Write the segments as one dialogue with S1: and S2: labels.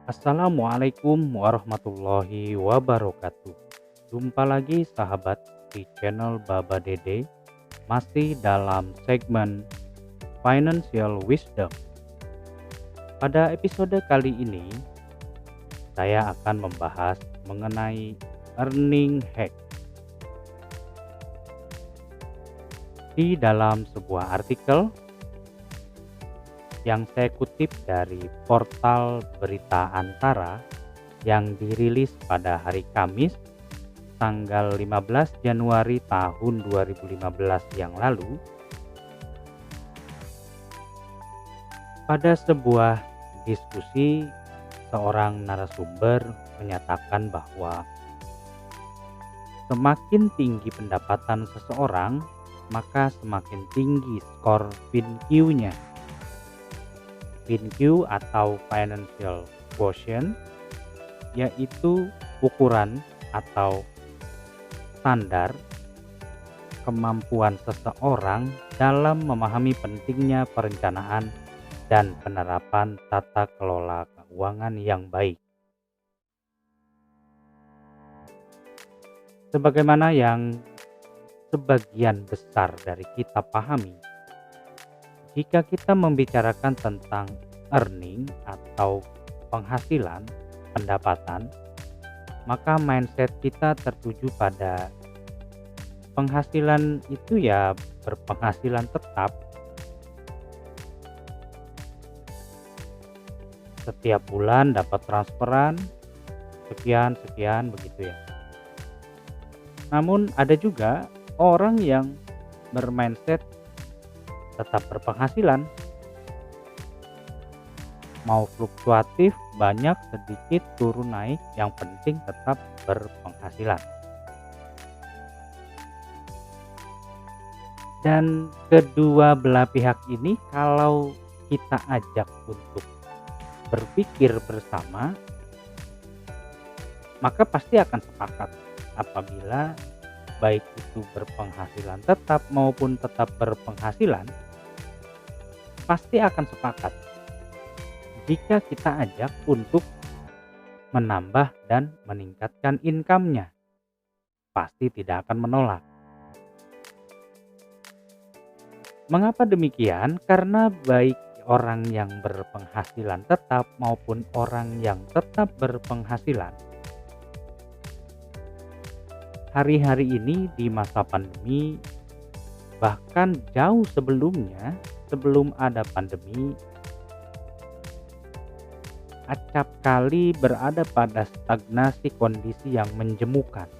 S1: Assalamualaikum warahmatullahi wabarakatuh. Jumpa lagi sahabat di channel Baba Dede, masih dalam segmen Financial Wisdom. Pada episode kali ini, saya akan membahas mengenai earning hack. Di dalam sebuah artikel yang saya kutip dari portal Berita Antara yang dirilis pada hari Kamis tanggal 15 Januari tahun 2015 yang lalu, pada sebuah diskusi seorang narasumber menyatakan bahwa semakin tinggi pendapatan seseorang, maka semakin tinggi skor FinQ-nya. FinQ atau Financial Quotient yaitu ukuran atau standar kemampuan seseorang dalam memahami pentingnya perencanaan dan penerapan tata kelola keuangan yang baik. Sebagaimana yang sebagian besar dari kita pahami, jika kita membicarakan tentang earning atau penghasilan, pendapatan, maka mindset kita tertuju pada penghasilan itu ya berpenghasilan tetap. Setiap bulan dapat transferan sekian begitu ya. Namun ada juga orang yang bermindset tetap berpenghasilan, mau fluktuatif, banyak, sedikit, turun naik, yang penting tetap berpenghasilan. Dan kedua belah pihak ini kalau kita ajak untuk berpikir bersama, maka pasti akan sepakat apabila baik itu berpenghasilan tetap maupun tetap berpenghasilan, pasti akan sepakat jika kita ajak untuk menambah dan meningkatkan income-nya. Pasti tidak akan menolak. Mengapa demikian? Karena baik orang yang berpenghasilan tetap maupun orang yang tetap berpenghasilan, hari-hari ini di masa pandemi, bahkan jauh sebelumnya, sebelum ada pandemi, acap kali berada pada stagnasi kondisi yang menjemukan.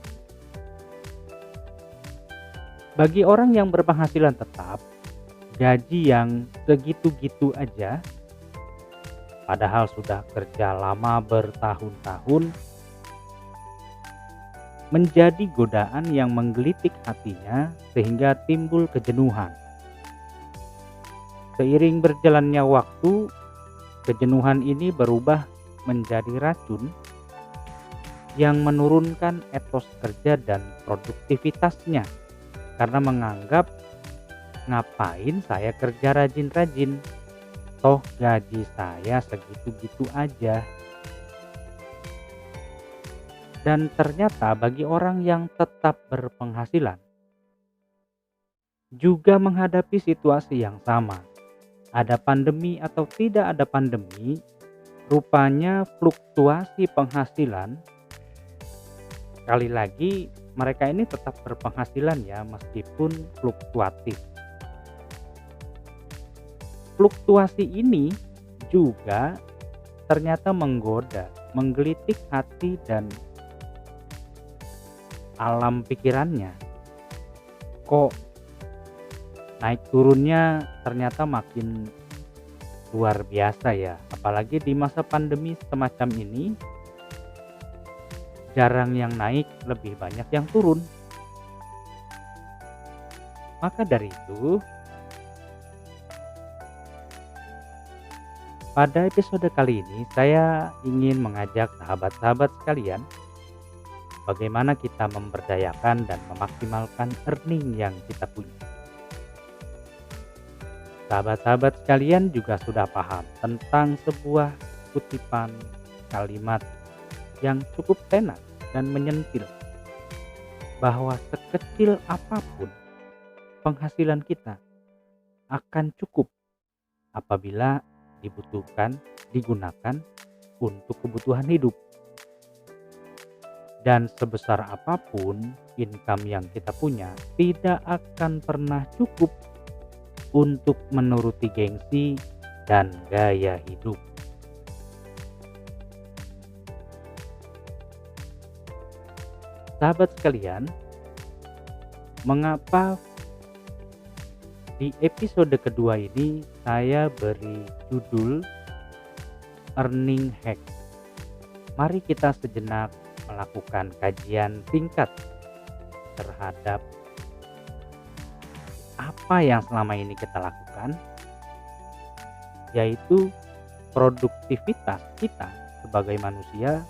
S1: Bagi orang yang berpenghasilan tetap, gaji yang segitu-gitu aja, padahal sudah kerja lama bertahun-tahun, menjadi godaan yang menggelitik hatinya sehingga timbul kejenuhan. Seiring berjalannya waktu, kejenuhan ini berubah menjadi racun yang menurunkan etos kerja dan produktivitasnya karena menganggap ngapain saya kerja rajin-rajin, toh gaji saya segitu-gitu aja. Dan ternyata bagi orang yang tetap berpenghasilan juga menghadapi situasi yang sama. Ada pandemi atau tidak ada pandemi, rupanya fluktuasi penghasilan, sekali lagi mereka ini tetap berpenghasilan ya meskipun fluktuatif. Fluktuasi ini juga ternyata menggoda, menggelitik hati dan alam pikirannya. Kok naik turunnya ternyata makin luar biasa ya, apalagi di masa pandemi semacam ini, jarang yang naik, lebih banyak yang turun. Maka dari itu, pada episode kali ini saya ingin mengajak sahabat-sahabat sekalian bagaimana kita memberdayakan dan memaksimalkan earning yang kita punya. Sahabat-sahabat sekalian juga sudah paham tentang sebuah kutipan kalimat yang cukup tenar dan menyentil bahwa sekecil apapun penghasilan kita akan cukup apabila digunakan untuk kebutuhan hidup. Dan sebesar apapun income yang kita punya tidak akan pernah cukup untuk menuruti gengsi dan gaya hidup. Sahabat sekalian, mengapa di episode kedua ini saya beri judul Earning Hack? Mari kita sejenak melakukan kajian singkat terhadap apa yang selama ini kita lakukan, yaitu produktivitas kita sebagai manusia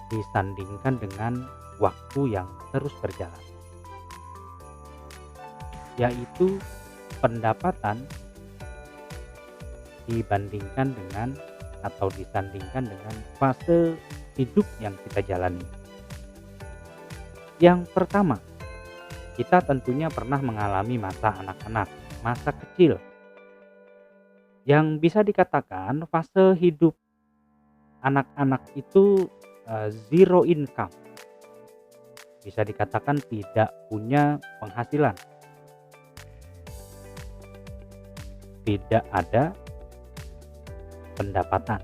S1: disandingkan dengan waktu yang terus berjalan, yaitu pendapatan dibandingkan dengan atau disandingkan dengan fase hidup yang kita jalani. Yang pertama, kita tentunya pernah mengalami masa anak-anak, masa kecil, yang bisa dikatakan fase hidup anak-anak itu zero income, bisa dikatakan tidak punya penghasilan, tidak ada pendapatan.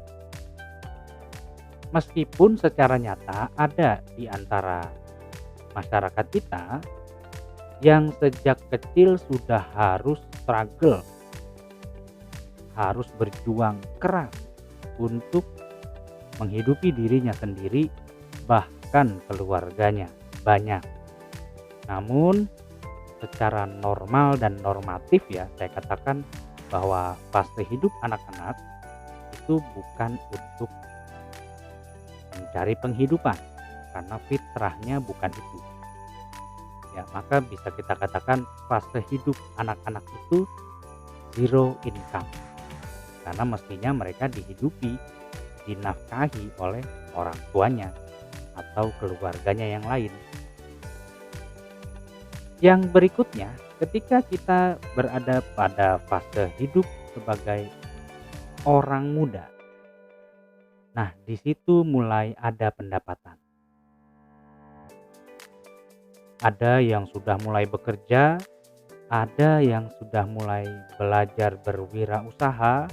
S1: Meskipun secara nyata ada di antara masyarakat kita yang sejak kecil sudah harus struggle, harus berjuang keras untuk menghidupi dirinya sendiri, bahkan keluarganya banyak. Namun secara normal dan normatif ya, saya katakan bahwa fase hidup anak-anak itu bukan untuk mencari penghidupan, karena fitrahnya bukan itu. Ya, maka bisa kita katakan fase hidup anak-anak itu zero income, karena mestinya mereka dihidupi, dinafkahi oleh orang tuanya atau keluarganya yang lain. Yang berikutnya, ketika kita berada pada fase hidup sebagai orang muda, nah di situ mulai ada pendapatan. Ada yang sudah mulai bekerja, ada yang sudah mulai belajar berwirausaha.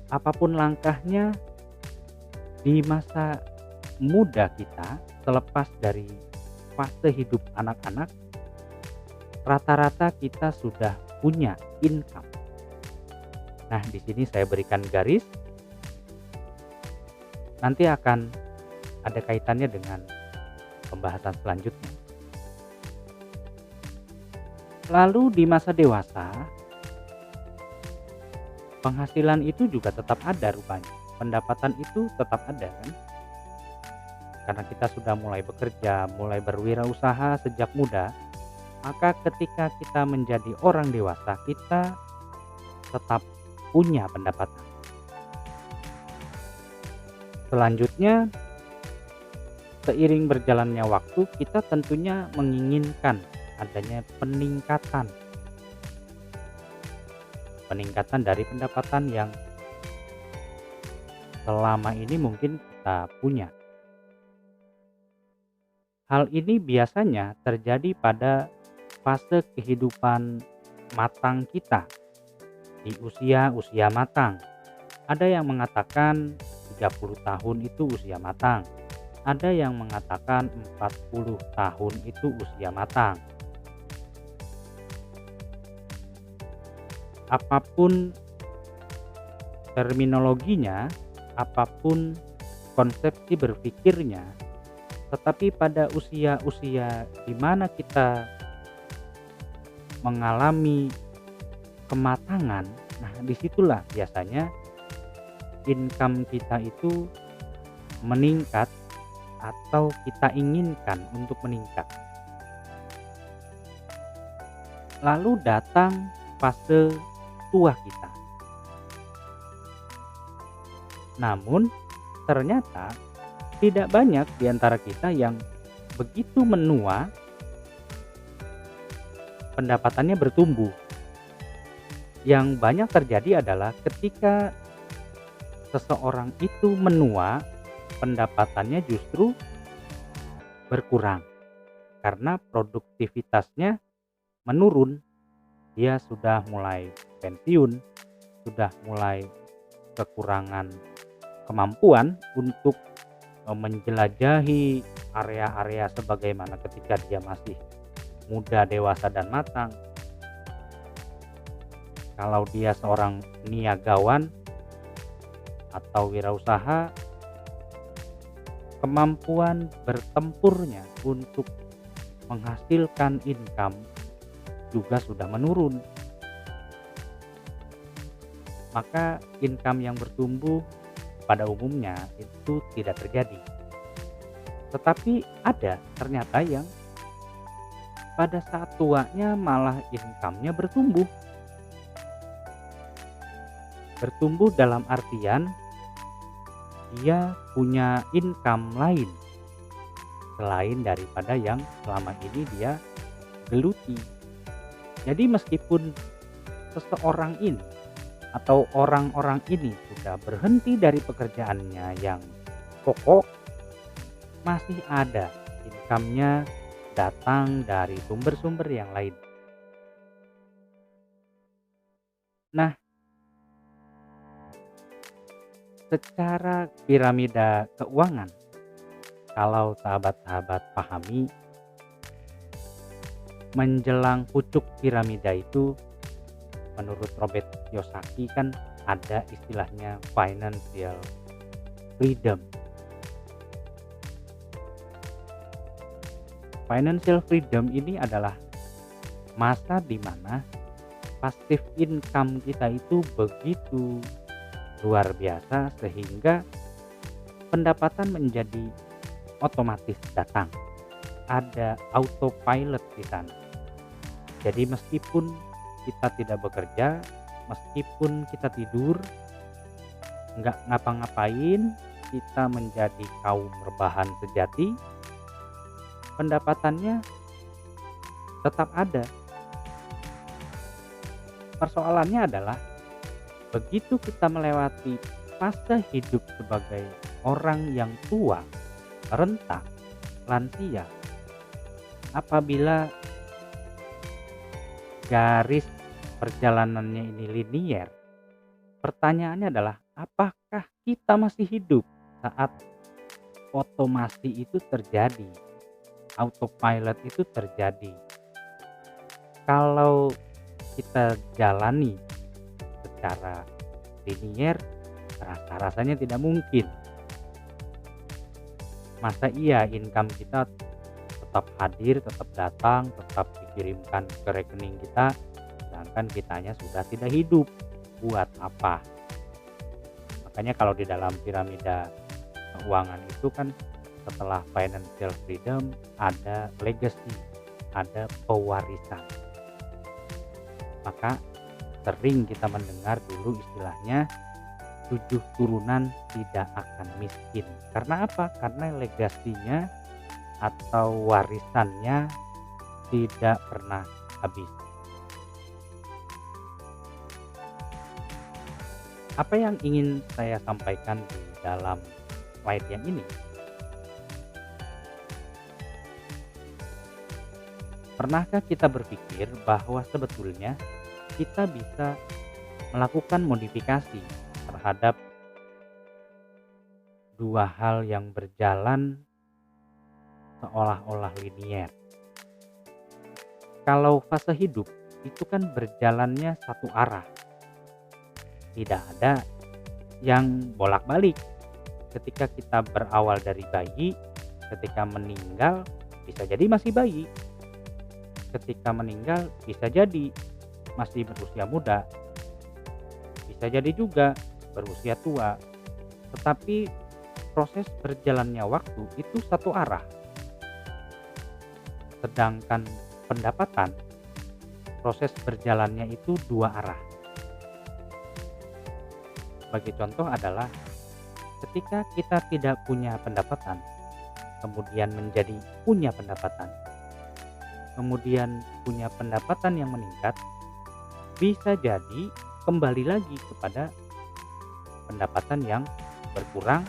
S1: Apapun langkahnya di masa muda kita, selepas dari fase hidup anak-anak, rata-rata kita sudah punya income. Nah, di sini saya berikan garis. Nanti akan ada kaitannya dengan pembahasan selanjutnya. Lalu di masa dewasa, penghasilan itu juga tetap ada rupanya. Pendapatan itu tetap ada kan? Karena kita sudah mulai bekerja, mulai berwirausaha sejak muda, maka ketika kita menjadi orang dewasa, kita tetap punya pendapatan. Selanjutnya, seiring berjalannya waktu, kita tentunya menginginkan adanya peningkatan dari pendapatan yang selama ini mungkin kita punya. Hal ini biasanya terjadi pada fase kehidupan matang kita, di usia matang. Ada yang mengatakan 30 tahun itu usia matang, ada yang mengatakan 40 tahun itu usia matang. Apapun terminologinya, apapun konsepsi berpikirnya, tetapi pada usia-usia di mana kita mengalami kematangan, nah disitulah biasanya income kita itu meningkat atau kita inginkan untuk meningkat. Lalu datang fase tua kita. Namun ternyata tidak banyak di antara kita yang begitu menua pendapatannya bertumbuh. Yang banyak terjadi adalah ketika seseorang itu menua, pendapatannya justru berkurang karena produktivitasnya menurun. Dia sudah mulai pensiun, sudah mulai kekurangan kemampuan untuk menjelajahi area-area sebagaimana ketika dia masih muda, dewasa, dan matang. Kalau dia seorang niagawan atau wirausaha, kemampuan bertempurnya untuk menghasilkan income juga sudah menurun. Maka income yang bertumbuh pada umumnya itu tidak terjadi. Tetapi ada ternyata yang pada saat tuanya malah income-nya bertumbuh. Bertumbuh dalam artian dia punya income lain selain daripada yang selama ini dia geluti. Jadi meskipun seseorang ini atau orang-orang ini sudah berhenti dari pekerjaannya yang pokok, masih ada income-nya datang dari sumber-sumber yang lain. Nah, secara piramida keuangan, kalau sahabat-sahabat pahami, menjelang pucuk piramida itu menurut Robert Kiyosaki kan ada istilahnya financial freedom. Financial freedom ini adalah masa di mana passive income kita itu begitu luar biasa sehingga pendapatan menjadi otomatis datang. Ada autopilot di sana. Jadi meskipun kita tidak bekerja, meskipun kita tidur, nggak ngapa-ngapain, kita menjadi kaum rebahan sejati, pendapatannya tetap ada. Persoalannya adalah begitu kita melewati fase hidup sebagai orang yang tua, renta, lansia, apabila garis perjalanannya ini linier, pertanyaannya adalah apakah kita masih hidup saat otomasi itu terjadi, autopilot itu terjadi. Kalau kita jalani secara linier, rasanya tidak mungkin. Masa iya income kita tetap hadir, tetap datang, tetap dikirimkan ke rekening kita, sedangkan kitanya sudah tidak hidup. Buat apa? Makanya kalau di dalam piramida keuangan itu kan setelah financial freedom ada legacy, ada pewarisan. Maka sering kita mendengar dulu istilahnya 7 turunan tidak akan miskin. Karena apa? Karena legasinya atau warisannya tidak pernah habis. Apa yang ingin saya sampaikan di dalam slide yang ini? Pernahkah kita berpikir bahwa sebetulnya kita bisa melakukan modifikasi terhadap dua hal yang berjalan seolah-olah linier? Kalau fase hidup itu kan berjalannya satu arah, tidak ada yang bolak-balik. Ketika kita berawal dari bayi, ketika meninggal bisa jadi masih bayi, ketika meninggal bisa jadi masih berusia muda, bisa jadi juga berusia tua. Tetapi proses berjalannya waktu itu satu arah. Sedangkan pendapatan, proses berjalannya itu dua arah. Sebagai contoh adalah Ketika kita tidak punya pendapatan, kemudian menjadi punya pendapatan, kemudian punya pendapatan yang meningkat, bisa jadi kembali lagi kepada pendapatan yang berkurang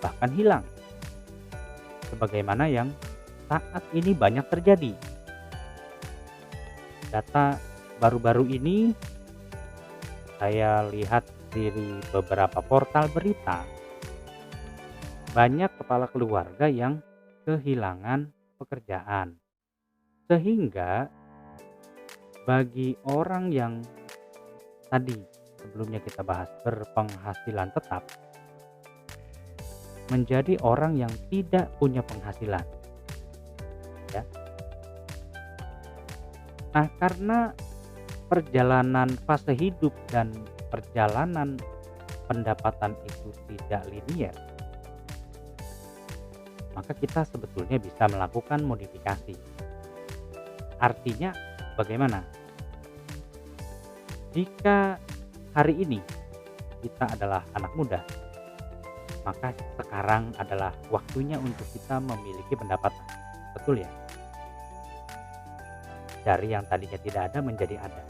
S1: bahkan hilang. Sebagaimana yang saat ini banyak terjadi. Data baru-baru ini saya lihat di beberapa portal berita, banyak kepala keluarga yang kehilangan pekerjaan. Sehingga bagi orang yang tadi sebelumnya kita bahas berpenghasilan tetap, menjadi orang yang tidak punya penghasilan, ya. Nah, karena perjalanan fase hidup dan perjalanan pendapatan itu tidak linear, maka kita sebetulnya bisa melakukan modifikasi. Artinya bagaimana? Jika hari ini kita adalah anak muda, maka sekarang adalah waktunya untuk kita memiliki pendapatan. Betul ya? Dari yang tadinya tidak ada menjadi ada.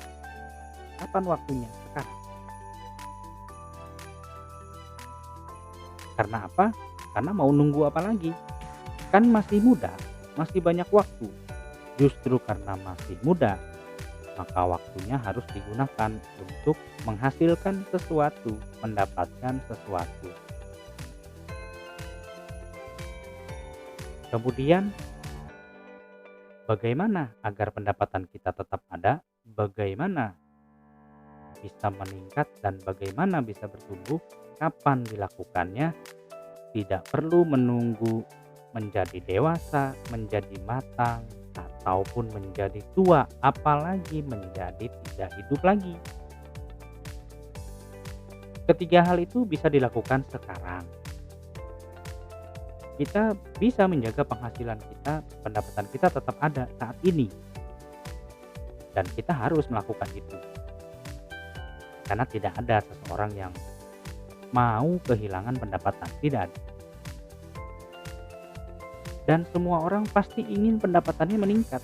S1: Kapan waktunya? Sekarang. Karena apa? Karena mau nunggu apa lagi? Kan masih muda, masih banyak waktu. Justru karena masih muda, maka waktunya harus digunakan untuk menghasilkan sesuatu, mendapatkan sesuatu. Kemudian, bagaimana agar pendapatan kita tetap ada? Bagaimana bisa meningkat dan bagaimana bisa bertumbuh? Kapan dilakukannya? Tidak perlu menunggu menjadi dewasa, menjadi matang, ataupun menjadi tua, apalagi menjadi tidak hidup lagi. Ketiga hal itu bisa dilakukan sekarang. Kita bisa menjaga penghasilan kita, pendapatan kita tetap ada saat ini. Dan kita harus melakukan itu. Karena tidak ada seseorang yang mau kehilangan pendapatan, tidak ada. Dan semua orang pasti ingin pendapatannya meningkat.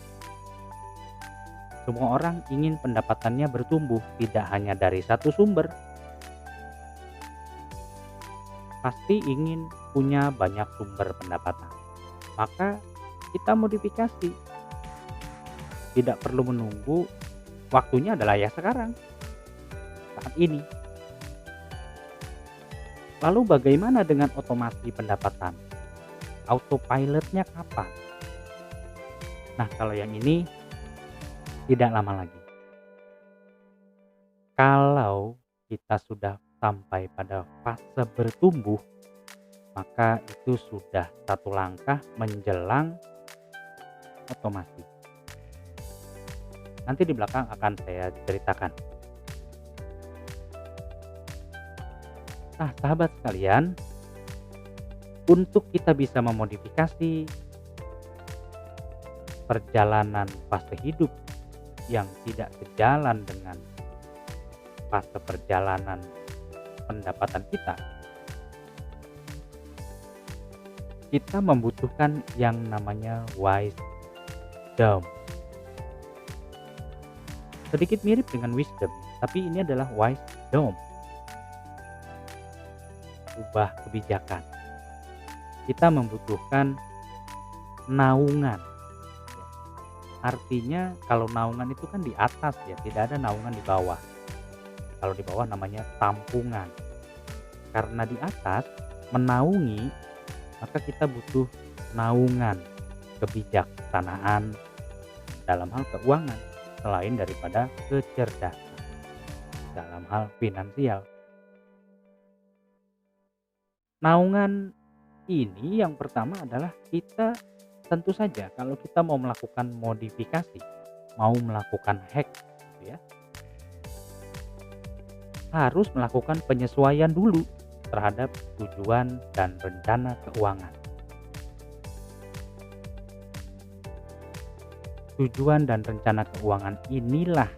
S1: Semua orang ingin pendapatannya bertumbuh, tidak hanya dari satu sumber. Pasti ingin punya banyak sumber pendapatan. Maka kita modifikasi. Tidak perlu menunggu, waktunya adalah ya sekarang. Saat ini. Lalu bagaimana dengan otomasi pendapatan? Autopilotnya kapan? Nah, kalau yang ini tidak lama lagi. Kalau kita sudah sampai pada fase bertumbuh, maka itu sudah satu langkah menjelang otomasi. Nanti di belakang akan saya ceritakan. Nah, sahabat sekalian, untuk kita bisa memodifikasi perjalanan fase hidup yang tidak sejalan dengan fase perjalanan pendapatan kita membutuhkan yang namanya wisdom. Sedikit mirip dengan wisdom, tapi ini adalah wisdom. Ubah kebijakan. Kita membutuhkan naungan. Artinya kalau naungan itu kan di atas ya, tidak ada naungan di bawah. Kalau di bawah namanya tampungan. Karena di atas menaungi, maka kita butuh naungan, kebijaksanaan dalam hal keuangan selain daripada kecerdasan dalam hal finansial. Naungan ini yang pertama adalah kita tentu saja kalau kita mau melakukan modifikasi, mau melakukan hack gitu ya, harus melakukan penyesuaian dulu terhadap tujuan dan rencana keuangan. Tujuan dan rencana keuangan inilah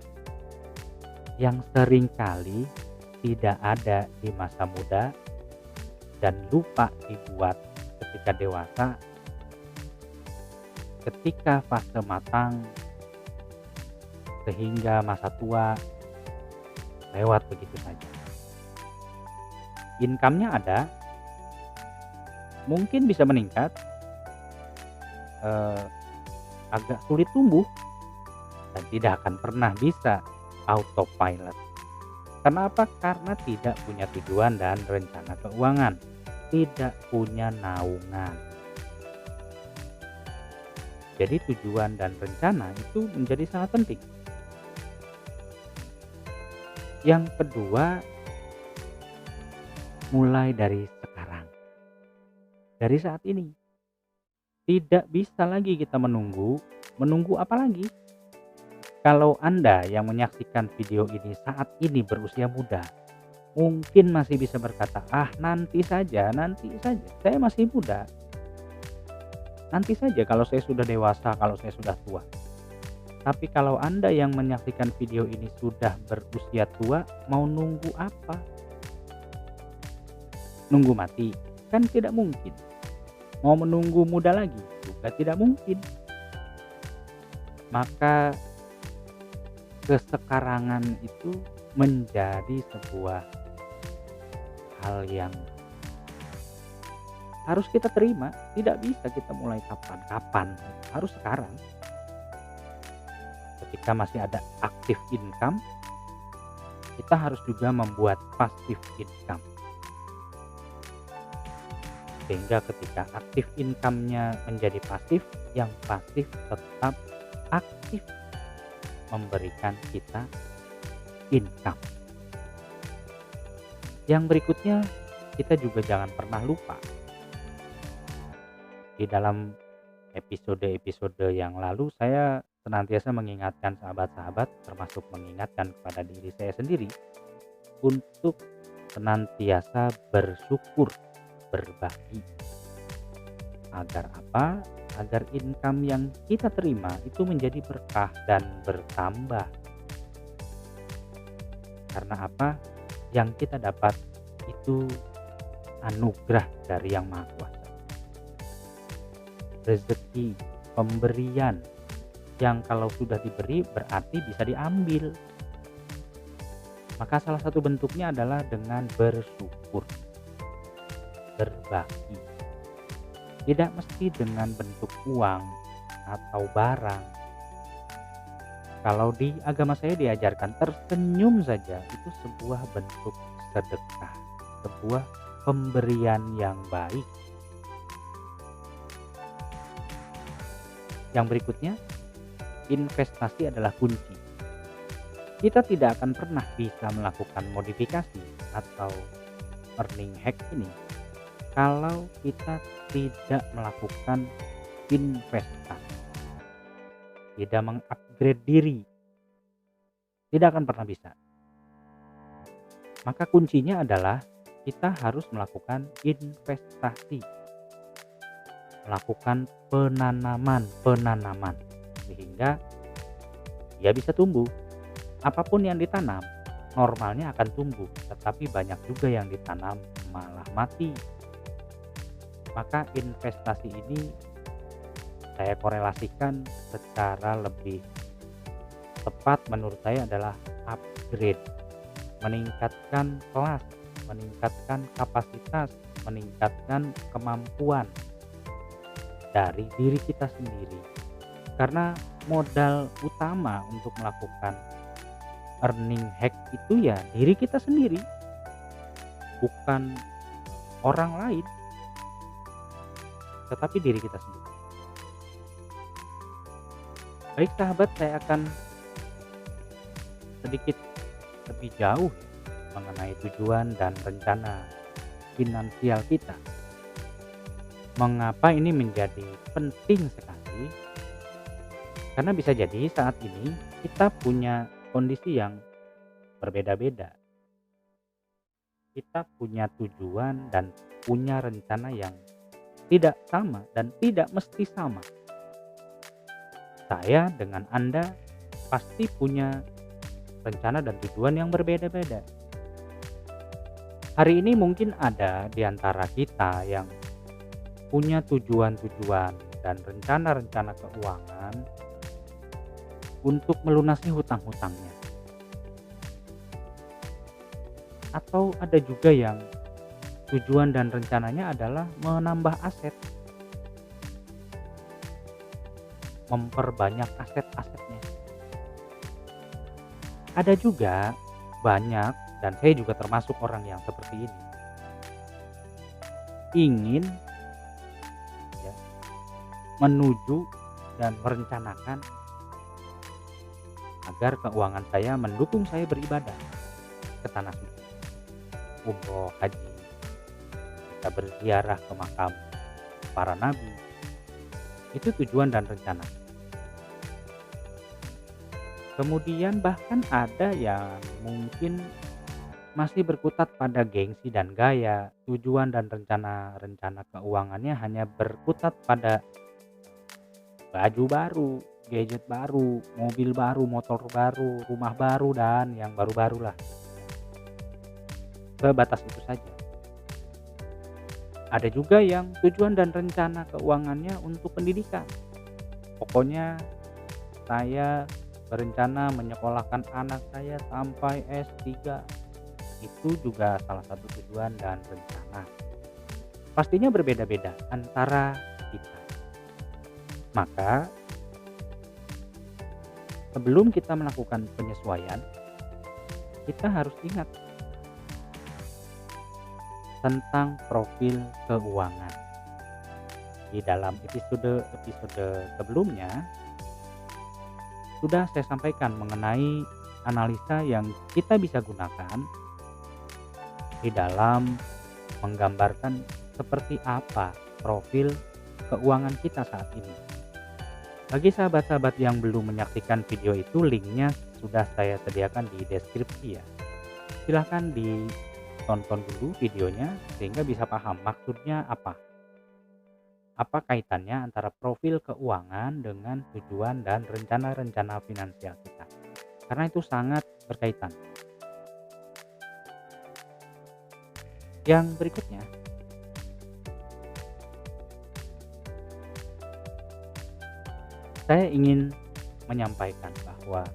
S1: yang seringkali tidak ada di masa muda dan lupa dibuat ketika dewasa, ketika fase matang, sehingga masa tua lewat begitu saja. Income-nya ada, mungkin bisa meningkat, eh, agak sulit tumbuh, dan tidak akan pernah bisa autopilot. Karena apa? Karena tidak punya tujuan dan rencana keuangan, tidak punya naungan. Jadi tujuan dan rencana itu menjadi sangat penting. Yang kedua, mulai dari sekarang, dari saat ini. Tidak bisa lagi kita menunggu apa lagi? Kalau Anda yang menyaksikan video ini saat ini berusia muda, mungkin masih bisa berkata, nanti saja, saya masih muda. Nanti saja kalau saya sudah dewasa, kalau saya sudah tua. Tapi kalau Anda yang menyaksikan video ini sudah berusia tua, mau nunggu apa? Nunggu mati? Kan tidak mungkin. Mau menunggu muda lagi? Juga tidak mungkin. Maka kesekarangan itu menjadi sebuah hal yang harus kita terima. Tidak bisa kita mulai kapan-kapan, harus sekarang. Ketika masih ada active income, kita harus juga membuat passive income. Sehingga ketika active income-nya menjadi pasif, yang pasif tetap aktif memberikan kita income. Yang berikutnya, kita juga jangan pernah lupa. Di dalam episode-episode yang lalu, saya senantiasa mengingatkan sahabat-sahabat, termasuk mengingatkan kepada diri saya sendiri, untuk senantiasa bersyukur, berbagi. Agar apa? Agar income yang kita terima itu menjadi berkah dan bertambah. Karena apa? Yang kita dapat itu anugerah dari Yang Maha Kuasa. Rezeki, pemberian yang kalau sudah diberi berarti bisa diambil. Maka salah satu bentuknya adalah dengan bersyukur, berbagi. Tidak mesti dengan bentuk uang atau barang. Kalau di agama saya diajarkan tersenyum saja itu sebuah bentuk sedekah, sebuah pemberian yang baik. Yang berikutnya, investasi adalah kunci. Kita tidak akan pernah bisa melakukan modifikasi atau earning hack ini kalau kita tidak melakukan investasi, tidak mengupgrade diri, tidak akan pernah bisa. Maka kuncinya adalah kita harus melakukan investasi, melakukan penanaman sehingga dia bisa tumbuh. Apapun yang ditanam normalnya akan tumbuh, tetapi banyak juga yang ditanam malah mati. Maka investasi ini saya korelasikan secara lebih tepat menurut saya adalah upgrade, meningkatkan kelas, meningkatkan kapasitas, meningkatkan kemampuan dari diri kita sendiri. Karena modal utama untuk melakukan earning hack itu ya diri kita sendiri, bukan orang lain, tetapi diri kita sendiri. Baik sahabat, saya akan sedikit lebih jauh mengenai tujuan dan rencana finansial kita. Mengapa ini menjadi penting sekali? Karena bisa jadi saat ini kita punya kondisi yang berbeda-beda. Kita punya tujuan dan punya rencana yang tidak sama dan tidak mesti sama. Saya dengan Anda pasti punya rencana dan tujuan yang berbeda-beda. Hari ini mungkin ada di antara kita yang punya tujuan-tujuan dan rencana-rencana keuangan untuk melunasi hutang-hutangnya. Atau ada juga yang tujuan dan rencananya adalah menambah aset, memperbanyak aset-asetnya. Ada juga banyak, dan saya juga termasuk orang yang seperti ini, ingin ya, menuju dan merencanakan agar keuangan saya mendukung saya beribadah ke tanah suci, umroh, haji, kita berziarah ke makam para nabi. Itu tujuan dan rencana. Kemudian bahkan ada yang mungkin masih berkutat pada gengsi dan gaya. Tujuan dan rencana-rencana keuangannya hanya berkutat pada baju baru, gadget baru, mobil baru, motor baru, rumah baru, dan yang baru-baru lah. Sebatas itu saja. Ada juga yang tujuan dan rencana keuangannya untuk pendidikan. Pokoknya saya berencana menyekolahkan anak saya sampai S3. Itu juga salah satu tujuan dan rencana. Pastinya berbeda-beda antara kita. Maka sebelum kita melakukan penyesuaian, kita harus ingat tentang profil keuangan. Di dalam episode sebelumnya sudah saya sampaikan mengenai analisa yang kita bisa gunakan di dalam menggambarkan seperti apa profil keuangan kita saat ini. Bagi sahabat-sahabat yang belum menyaksikan video itu, linknya sudah saya sediakan di deskripsi ya. Silahkan ditonton dulu videonya sehingga bisa paham maksudnya apa. Apa kaitannya antara profil keuangan dengan tujuan dan rencana-rencana finansial kita. Karena itu sangat berkaitan. Yang berikutnya, saya ingin menyampaikan bahwa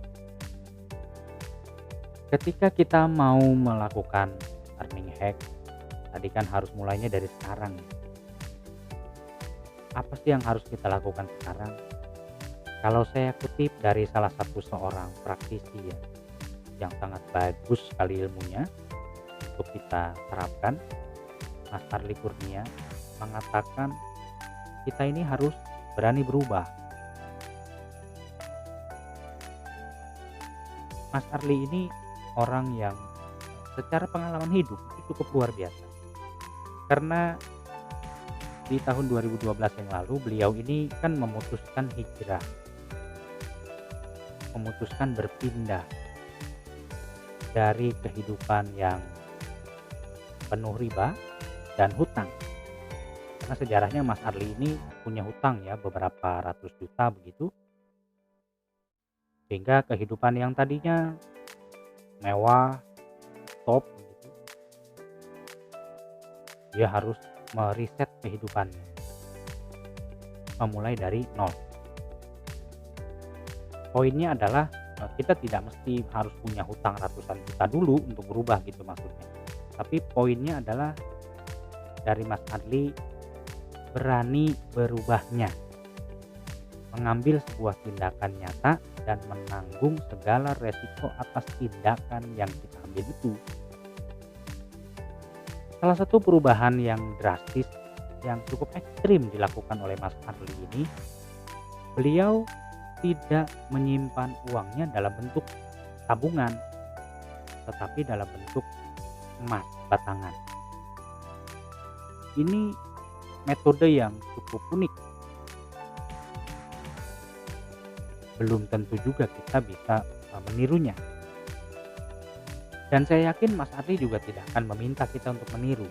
S1: ketika kita mau melakukan earning hack, tadi kan harus mulainya dari sekarang ya. Apa sih yang harus kita lakukan sekarang? Kalau saya kutip dari salah satu seorang praktisi ya, yang sangat bagus sekali ilmunya untuk kita terapkan, Mas Arli Kurnia mengatakan kita ini harus berani berubah. Mas Arli ini orang yang secara pengalaman hidup itu cukup luar biasa. Karena di tahun 2012 yang lalu beliau ini kan memutuskan hijrah, memutuskan berpindah dari kehidupan yang penuh riba dan hutang. Karena sejarahnya Mas Arli ini punya hutang ya beberapa ratus juta begitu. Sehingga kehidupan yang tadinya mewah, top begitu, dia harus meriset kehidupannya, memulai dari nol. Poinnya adalah kita tidak mesti harus punya hutang ratusan juta dulu untuk berubah gitu maksudnya. Tapi poinnya adalah dari Mas Adli berani berubahnya, mengambil sebuah tindakan nyata dan menanggung segala resiko atas tindakan yang kita ambil itu. Salah satu perubahan yang drastis yang cukup ekstrim dilakukan oleh Mas Arli ini, beliau tidak menyimpan uangnya dalam bentuk tabungan, tetapi dalam bentuk emas batangan. Ini metode yang cukup unik. Belum tentu juga kita bisa menirunya. Dan saya yakin Mas Arli juga tidak akan meminta kita untuk meniru.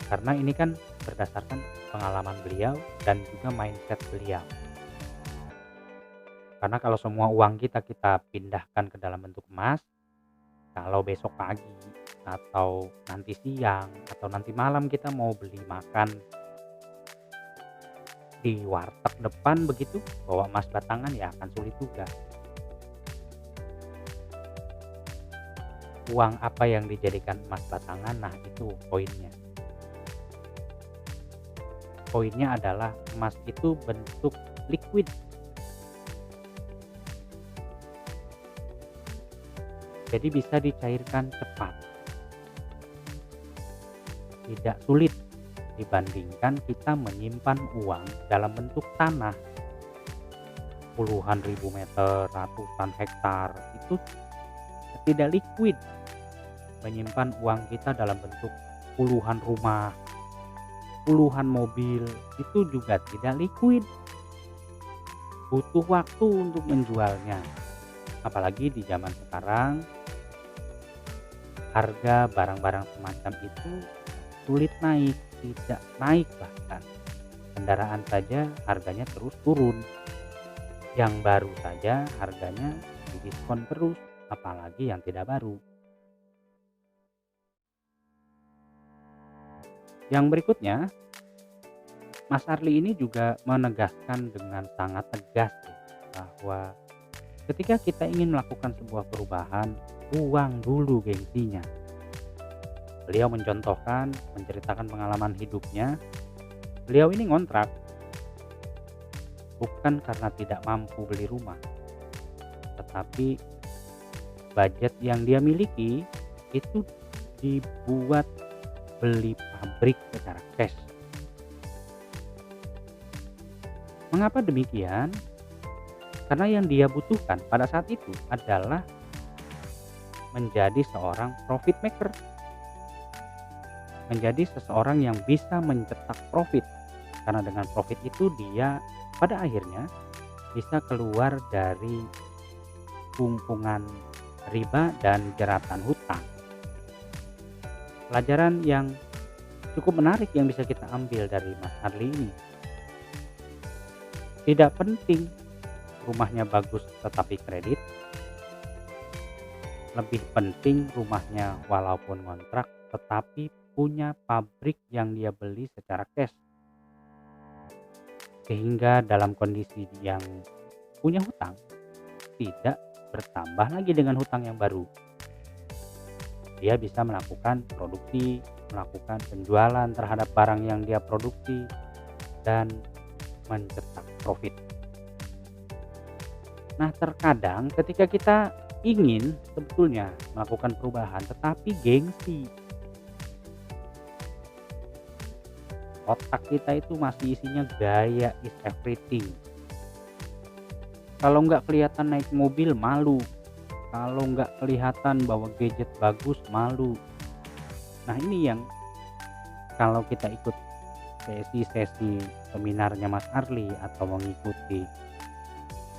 S1: Karena ini kan berdasarkan pengalaman beliau dan juga mindset beliau. Karena kalau semua uang kita pindahkan ke dalam bentuk emas, kalau besok pagi atau nanti siang atau nanti malam kita mau beli makan di warteg depan begitu, bawa emas batangan ya akan sulit juga. Uang apa yang dijadikan emas batangan? Nah, itu poinnya. Poinnya adalah emas itu bentuk liquid. Jadi bisa dicairkan cepat. Tidak sulit dibandingkan kita menyimpan uang dalam bentuk tanah. Puluhan ribu meter, ratusan hektar, itu tidak liquid. Menyimpan uang kita dalam bentuk puluhan rumah, puluhan mobil, itu juga tidak liquid. Butuh waktu untuk menjualnya. Apalagi di zaman sekarang, harga barang-barang semacam itu sulit naik, tidak naik bahkan. Kendaraan saja harganya terus turun. Yang baru saja harganya didiskon terus, apalagi yang tidak baru. Yang berikutnya, Mas Arli ini juga menegaskan dengan sangat tegas ya, bahwa ketika kita ingin melakukan sebuah perubahan, buang dulu gengsinya. Beliau mencontohkan, menceritakan pengalaman hidupnya. Beliau ini ngontrak, bukan karena tidak mampu beli rumah, tetapi budget yang dia miliki itu dibuat beli pabrik secara cash. Mengapa demikian? Karena yang dia butuhkan pada saat itu adalah menjadi seorang profit maker, menjadi seseorang yang bisa mencetak profit. Karena dengan profit itu dia pada akhirnya bisa keluar dari kungkungan riba dan jeratan hutang. Pelajaran yang cukup menarik yang bisa kita ambil dari Mas Arli ini. Tidak penting rumahnya bagus tetapi kredit. Lebih penting rumahnya walaupun ngontrak tetapi punya pabrik yang dia beli secara cash. Sehingga dalam kondisi yang punya hutang tidak bertambah lagi dengan hutang yang baru. Dia bisa melakukan produksi, melakukan penjualan terhadap barang yang dia produksi, dan mencetak profit. Nah, terkadang ketika kita ingin sebetulnya melakukan perubahan, tetapi gengsi, otak kita itu masih isinya gaya is everything. Kalau nggak kelihatan naik mobil, malu. Kalau nggak kelihatan bawa gadget bagus, malu. Nah, ini yang kalau kita ikut sesi-sesi seminarnya Mas Arli atau mengikuti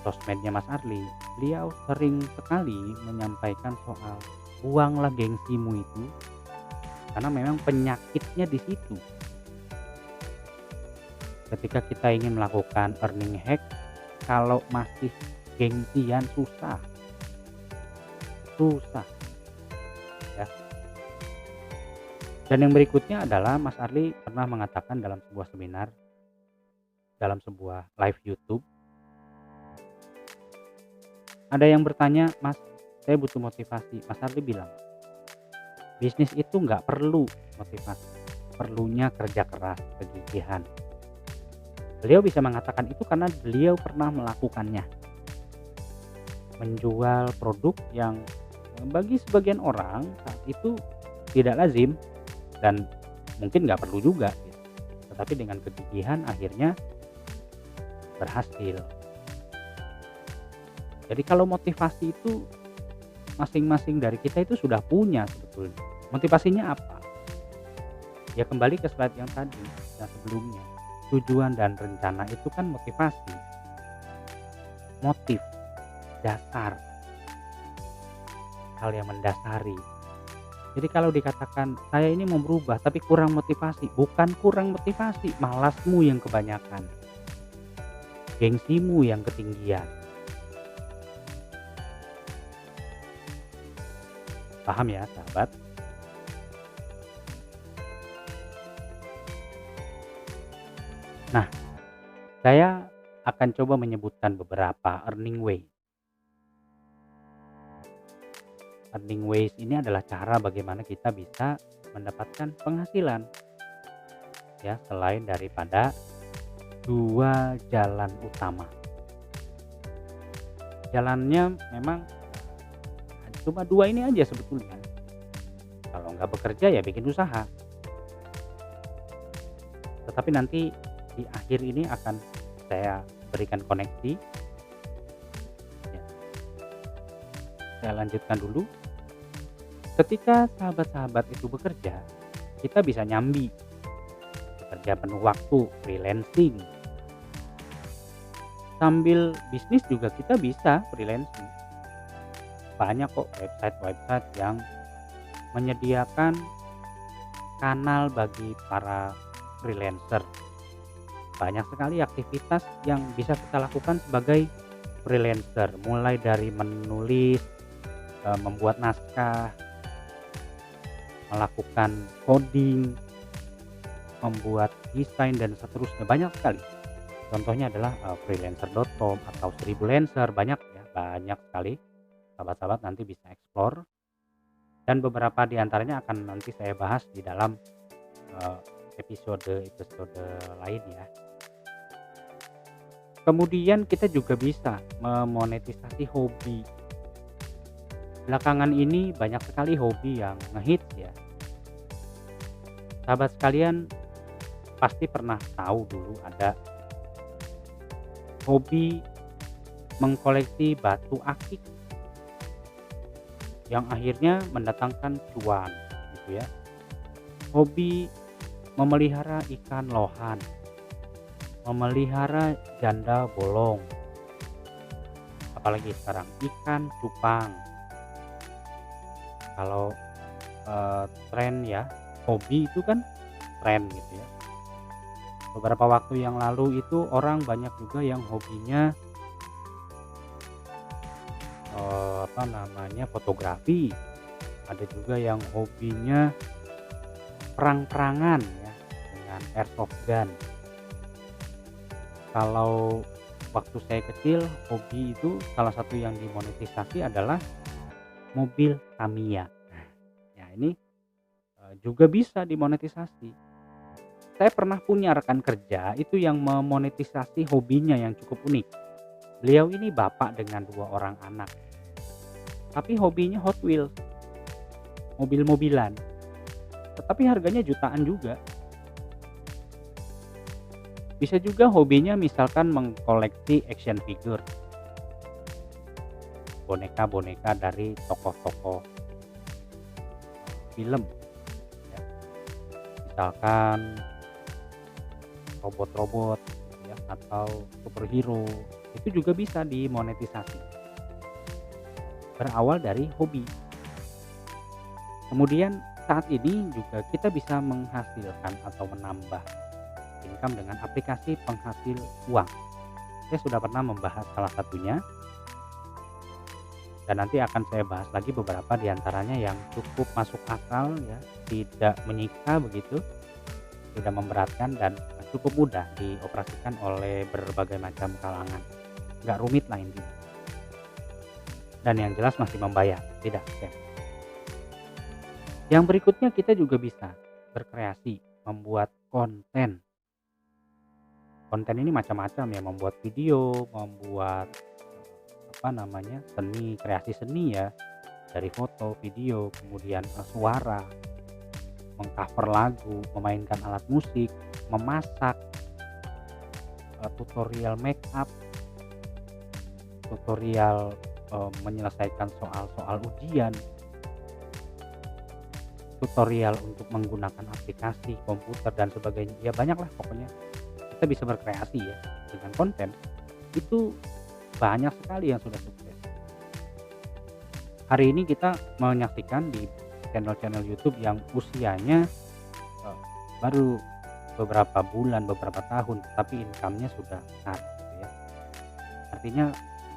S1: sosmednya Mas Arli, beliau sering sekali menyampaikan soal buanglah gengsimu itu, karena memang penyakitnya di situ. Ketika kita ingin melakukan earning hack, kalau masih gengsian susah ya. Dan yang berikutnya adalah Mas Arli pernah mengatakan dalam sebuah seminar, dalam sebuah live YouTube, ada yang bertanya, "Mas, saya butuh motivasi." Mas Arli bilang, bisnis itu nggak perlu motivasi, perlunya kerja keras, kegigihan. Beliau bisa mengatakan itu karena beliau pernah melakukannya, menjual produk yang bagi sebagian orang saat itu tidak lazim dan mungkin nggak perlu juga gitu. Tetapi dengan kegigihan akhirnya berhasil. Jadi kalau motivasi itu masing-masing dari kita itu sudah punya sebetulnya. Motivasinya apa? Ya kembali ke slide yang tadi yang sebelumnya. Tujuan dan rencana itu kan motivasi. Motif, dasar, hal yang mendasari. Jadi kalau dikatakan saya ini mau berubah tapi kurang motivasi, bukan kurang motivasi, malasmu yang kebanyakan, gengsimu yang ketinggian. Paham ya sahabat? Nah, saya akan coba menyebutkan beberapa earning way. Earning ways ini adalah cara bagaimana kita bisa mendapatkan penghasilan ya, selain daripada dua jalan utama. Jalannya memang cuma dua ini aja sebetulnya. Kalau nggak bekerja ya bikin usaha. Tetapi nanti di akhir ini akan saya berikan koneksi. Ya, saya lanjutkan dulu. Ketika sahabat-sahabat itu bekerja, kita bisa nyambi, bekerja penuh waktu, freelancing. Sambil bisnis juga kita bisa freelancing. Banyak kok website-website yang menyediakan kanal bagi para freelancer. Banyak sekali aktivitas yang bisa kita lakukan sebagai freelancer, mulai dari menulis, membuat naskah, melakukan coding, membuat desain dan seterusnya, banyak sekali. Contohnya adalah freelancer.com atau Seribulancer, banyak ya, banyak sekali. Sahabat-sahabat nanti bisa explore, dan beberapa di antaranya akan nanti saya bahas di dalam episode lain ya. Kemudian kita juga bisa memonetisasi hobi. Belakangan ini banyak sekali hobi yang ngehits ya. Sahabat sekalian pasti pernah tahu dulu ada hobi mengkoleksi batu akik yang akhirnya mendatangkan cuan gitu ya. Hobi memelihara ikan lohan, memelihara janda bolong, apalagi sekarang ikan cupang. Kalau tren ya, hobi itu kan tren gitu ya. Beberapa waktu yang lalu itu orang banyak juga yang hobinya fotografi. Ada juga yang hobinya perang-perangan ya, dengan airsoft gun. Kalau waktu saya kecil, hobi itu salah satu yang dimonetisasi adalah mobil Tamiya. Ya ini juga bisa dimonetisasi. Saya pernah punya rekan kerja itu yang memonetisasi hobinya yang cukup unik. Beliau ini bapak dengan 2 orang anak, tapi hobinya Hot Wheels, mobil-mobilan, tetapi harganya jutaan juga. Bisa juga hobinya misalkan mengkoleksi action figure, boneka-boneka dari tokoh-tokoh film ya. Misalkan robot-robot ya, atau superhero, itu juga bisa dimonetisasi, berawal dari hobi. Kemudian saat ini juga kita bisa menghasilkan atau menambah income dengan aplikasi penghasil uang. Saya sudah pernah membahas salah satunya, dan nanti akan saya bahas lagi beberapa diantaranya yang cukup masuk akal ya, tidak menyiksa begitu, tidak memberatkan, dan cukup mudah dioperasikan oleh berbagai macam kalangan. Nggak rumit lah intinya. Dan yang jelas masih membayar, tidak scam. Yang berikutnya kita juga bisa berkreasi, membuat konten. Konten ini macam-macam ya, membuat video, membuat seni, kreasi seni ya, dari foto, video, kemudian suara, mengcover lagu, memainkan alat musik, memasak, tutorial make up, tutorial menyelesaikan soal-soal ujian, tutorial untuk menggunakan aplikasi komputer dan sebagainya. Ya banyak lah pokoknya. Kita bisa berkreasi ya dengan konten. Itu banyak sekali yang sudah sukses. Hari ini kita menyaksikan di channel-channel YouTube yang usianya baru beberapa bulan, beberapa tahun, tapi income-nya sudah besar gitu ya. Artinya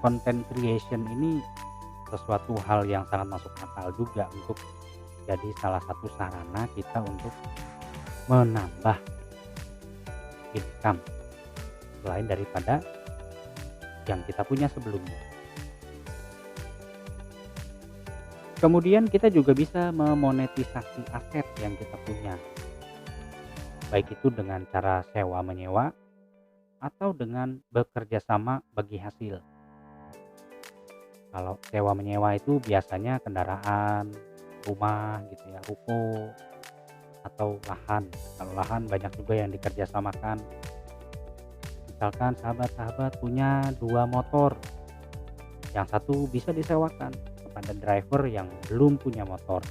S1: content creation ini sesuatu hal yang sangat masuk akal juga untuk jadi salah satu sarana kita untuk menambah income selain daripada yang kita punya sebelumnya. Kemudian kita juga bisa memonetisasi aset yang kita punya, baik itu dengan cara sewa menyewa atau dengan bekerja sama bagi hasil. Kalau sewa menyewa itu biasanya kendaraan, rumah gitu ya, ruko, atau lahan. Kalau lahan banyak juga yang dikerjasamakan. Misalkan sahabat-sahabat punya 2 motor, yang satu bisa disewakan kepada driver yang belum punya motor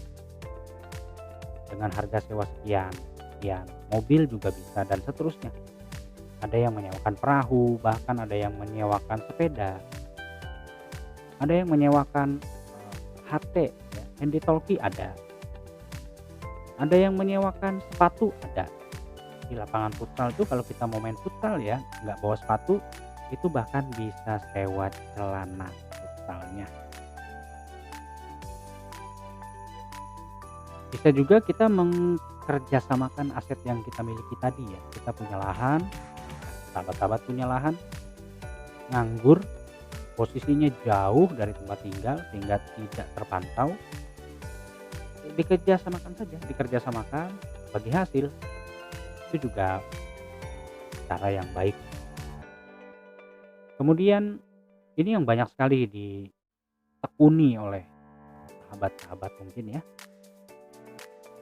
S1: dengan harga sewa sekian, sekian. Mobil juga bisa dan seterusnya. Ada yang menyewakan perahu, bahkan ada yang menyewakan sepeda, ada yang menyewakan HT, ya, handy talkie ada yang menyewakan sepatu ada. Di lapangan futsal itu kalau kita mau main futsal ya, nggak bawa sepatu, itu bahkan bisa sewa celana futsalnya. Bisa juga kita mengkerjasamakan aset yang kita miliki tadi ya. Kita punya lahan, sahabat-sahabat punya lahan, nganggur, posisinya jauh dari tempat tinggal sehingga tidak terpantau. Dikerjasamakan bagi hasil. Itu juga cara yang baik. Kemudian ini yang banyak sekali ditekuni oleh sahabat-sahabat mungkin ya.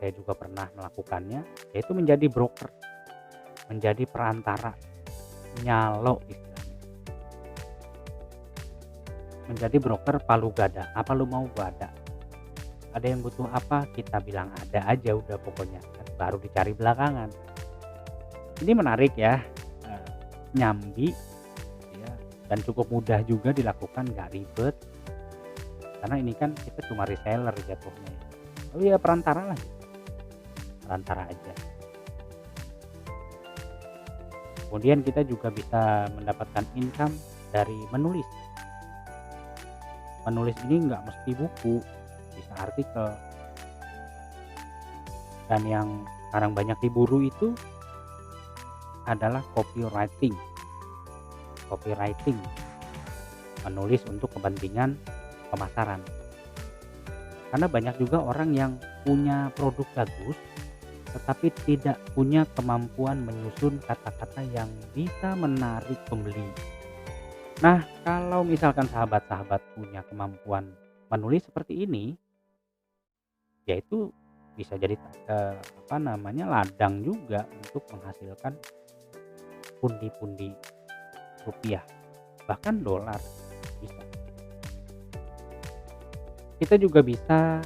S1: Saya juga pernah melakukannya, yaitu menjadi broker, menjadi perantara, nyalo istilahnya. Menjadi broker palu gada, apa lu mau gua ada. Ada yang butuh apa kita bilang ada aja udah pokoknya, baru dicari belakangan. Ini menarik ya, nyambi ya, dan cukup mudah juga dilakukan, nggak ribet. Karena ini kan kita cuma reseller jatuhnya. Oh ya perantara lah, perantara aja. Kemudian kita juga bisa mendapatkan income dari menulis. Menulis ini nggak mesti buku, bisa artikel. Dan yang sekarang banyak diburu itu adalah copywriting. Menulis untuk kepentingan pemasaran. Karena banyak juga orang yang punya produk bagus tetapi tidak punya kemampuan menyusun kata-kata yang bisa menarik pembeli. Nah, kalau misalkan sahabat-sahabat punya kemampuan menulis seperti ini, yaitu bisa jadi ladang juga untuk menghasilkan pundi-pundi rupiah, bahkan dolar bisa. Kita juga bisa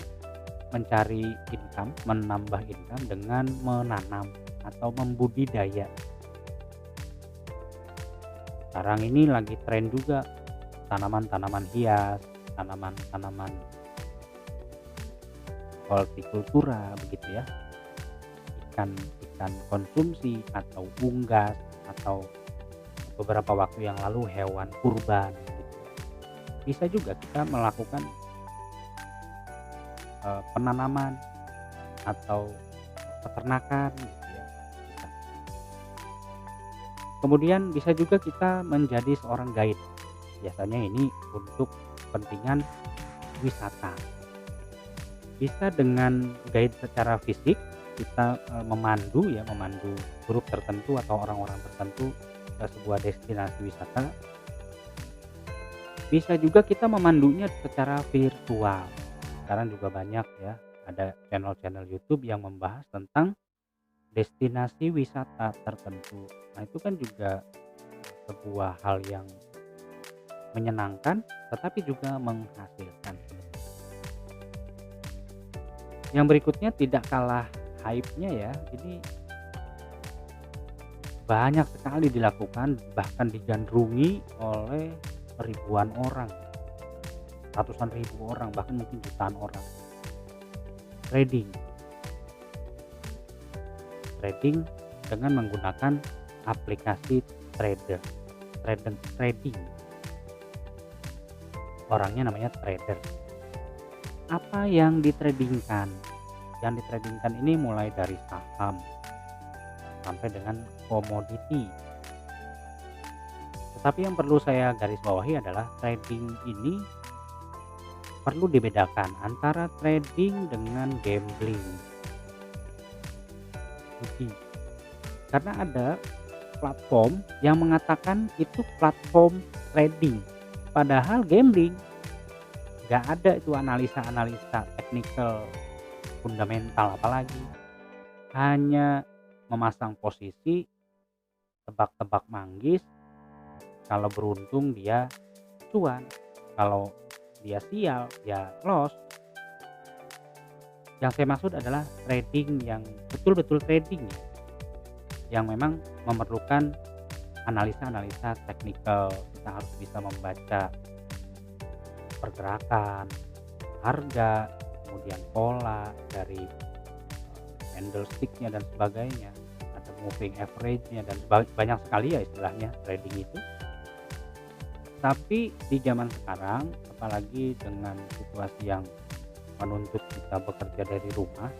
S1: mencari income, menambah income dengan menanam atau membudidaya. Sekarang ini lagi tren juga tanaman-tanaman hias, tanaman-tanaman hortikultura begitu ya. Ikan konsumsi atau unggas atau beberapa waktu yang lalu hewan kurban gitu. Bisa juga kita melakukan penanaman atau peternakan gitu ya. Bisa. Kemudian bisa juga kita menjadi seorang guide. Biasanya ini untuk kepentingan wisata. Bisa dengan guide secara fisik, kita memandu grup tertentu atau orang-orang tertentu ke sebuah destinasi wisata. Bisa juga kita memandunya secara virtual. Sekarang juga banyak ya, ada channel-channel YouTube yang membahas tentang destinasi wisata tertentu. Nah, itu kan juga sebuah hal yang menyenangkan tetapi juga menghasilkan. Yang berikutnya tidak kalah hype-nya ya. Jadi banyak sekali dilakukan, bahkan digandrungi oleh ribuan orang, ratusan ribu orang, bahkan mungkin jutaan orang. Trading dengan menggunakan aplikasi trading. Orangnya namanya trader. Apa yang ditradingkan? Yang ditradingkan ini mulai dari saham sampai dengan komoditi. Tapi yang perlu saya garis bawahi adalah trading ini perlu dibedakan antara trading dengan gambling, judi. Karena ada platform yang mengatakan itu platform trading, padahal gambling. Nggak ada itu analisa-analisa technical, fundamental apalagi. Hanya memasang posisi, tebak-tebak manggis, kalau beruntung dia cuan, kalau dia sial ya loss. Yang saya maksud adalah trading yang betul-betul trading ya, yang memang memerlukan analisa-analisa teknikal. Kita harus bisa membaca pergerakan, harga, kemudian pola dari candlestick-nya dan sebagainya, ada moving average-nya dan banyak sekali ya istilahnya trading itu. Tapi di zaman sekarang, apalagi dengan situasi yang menuntut kita bekerja dari rumah,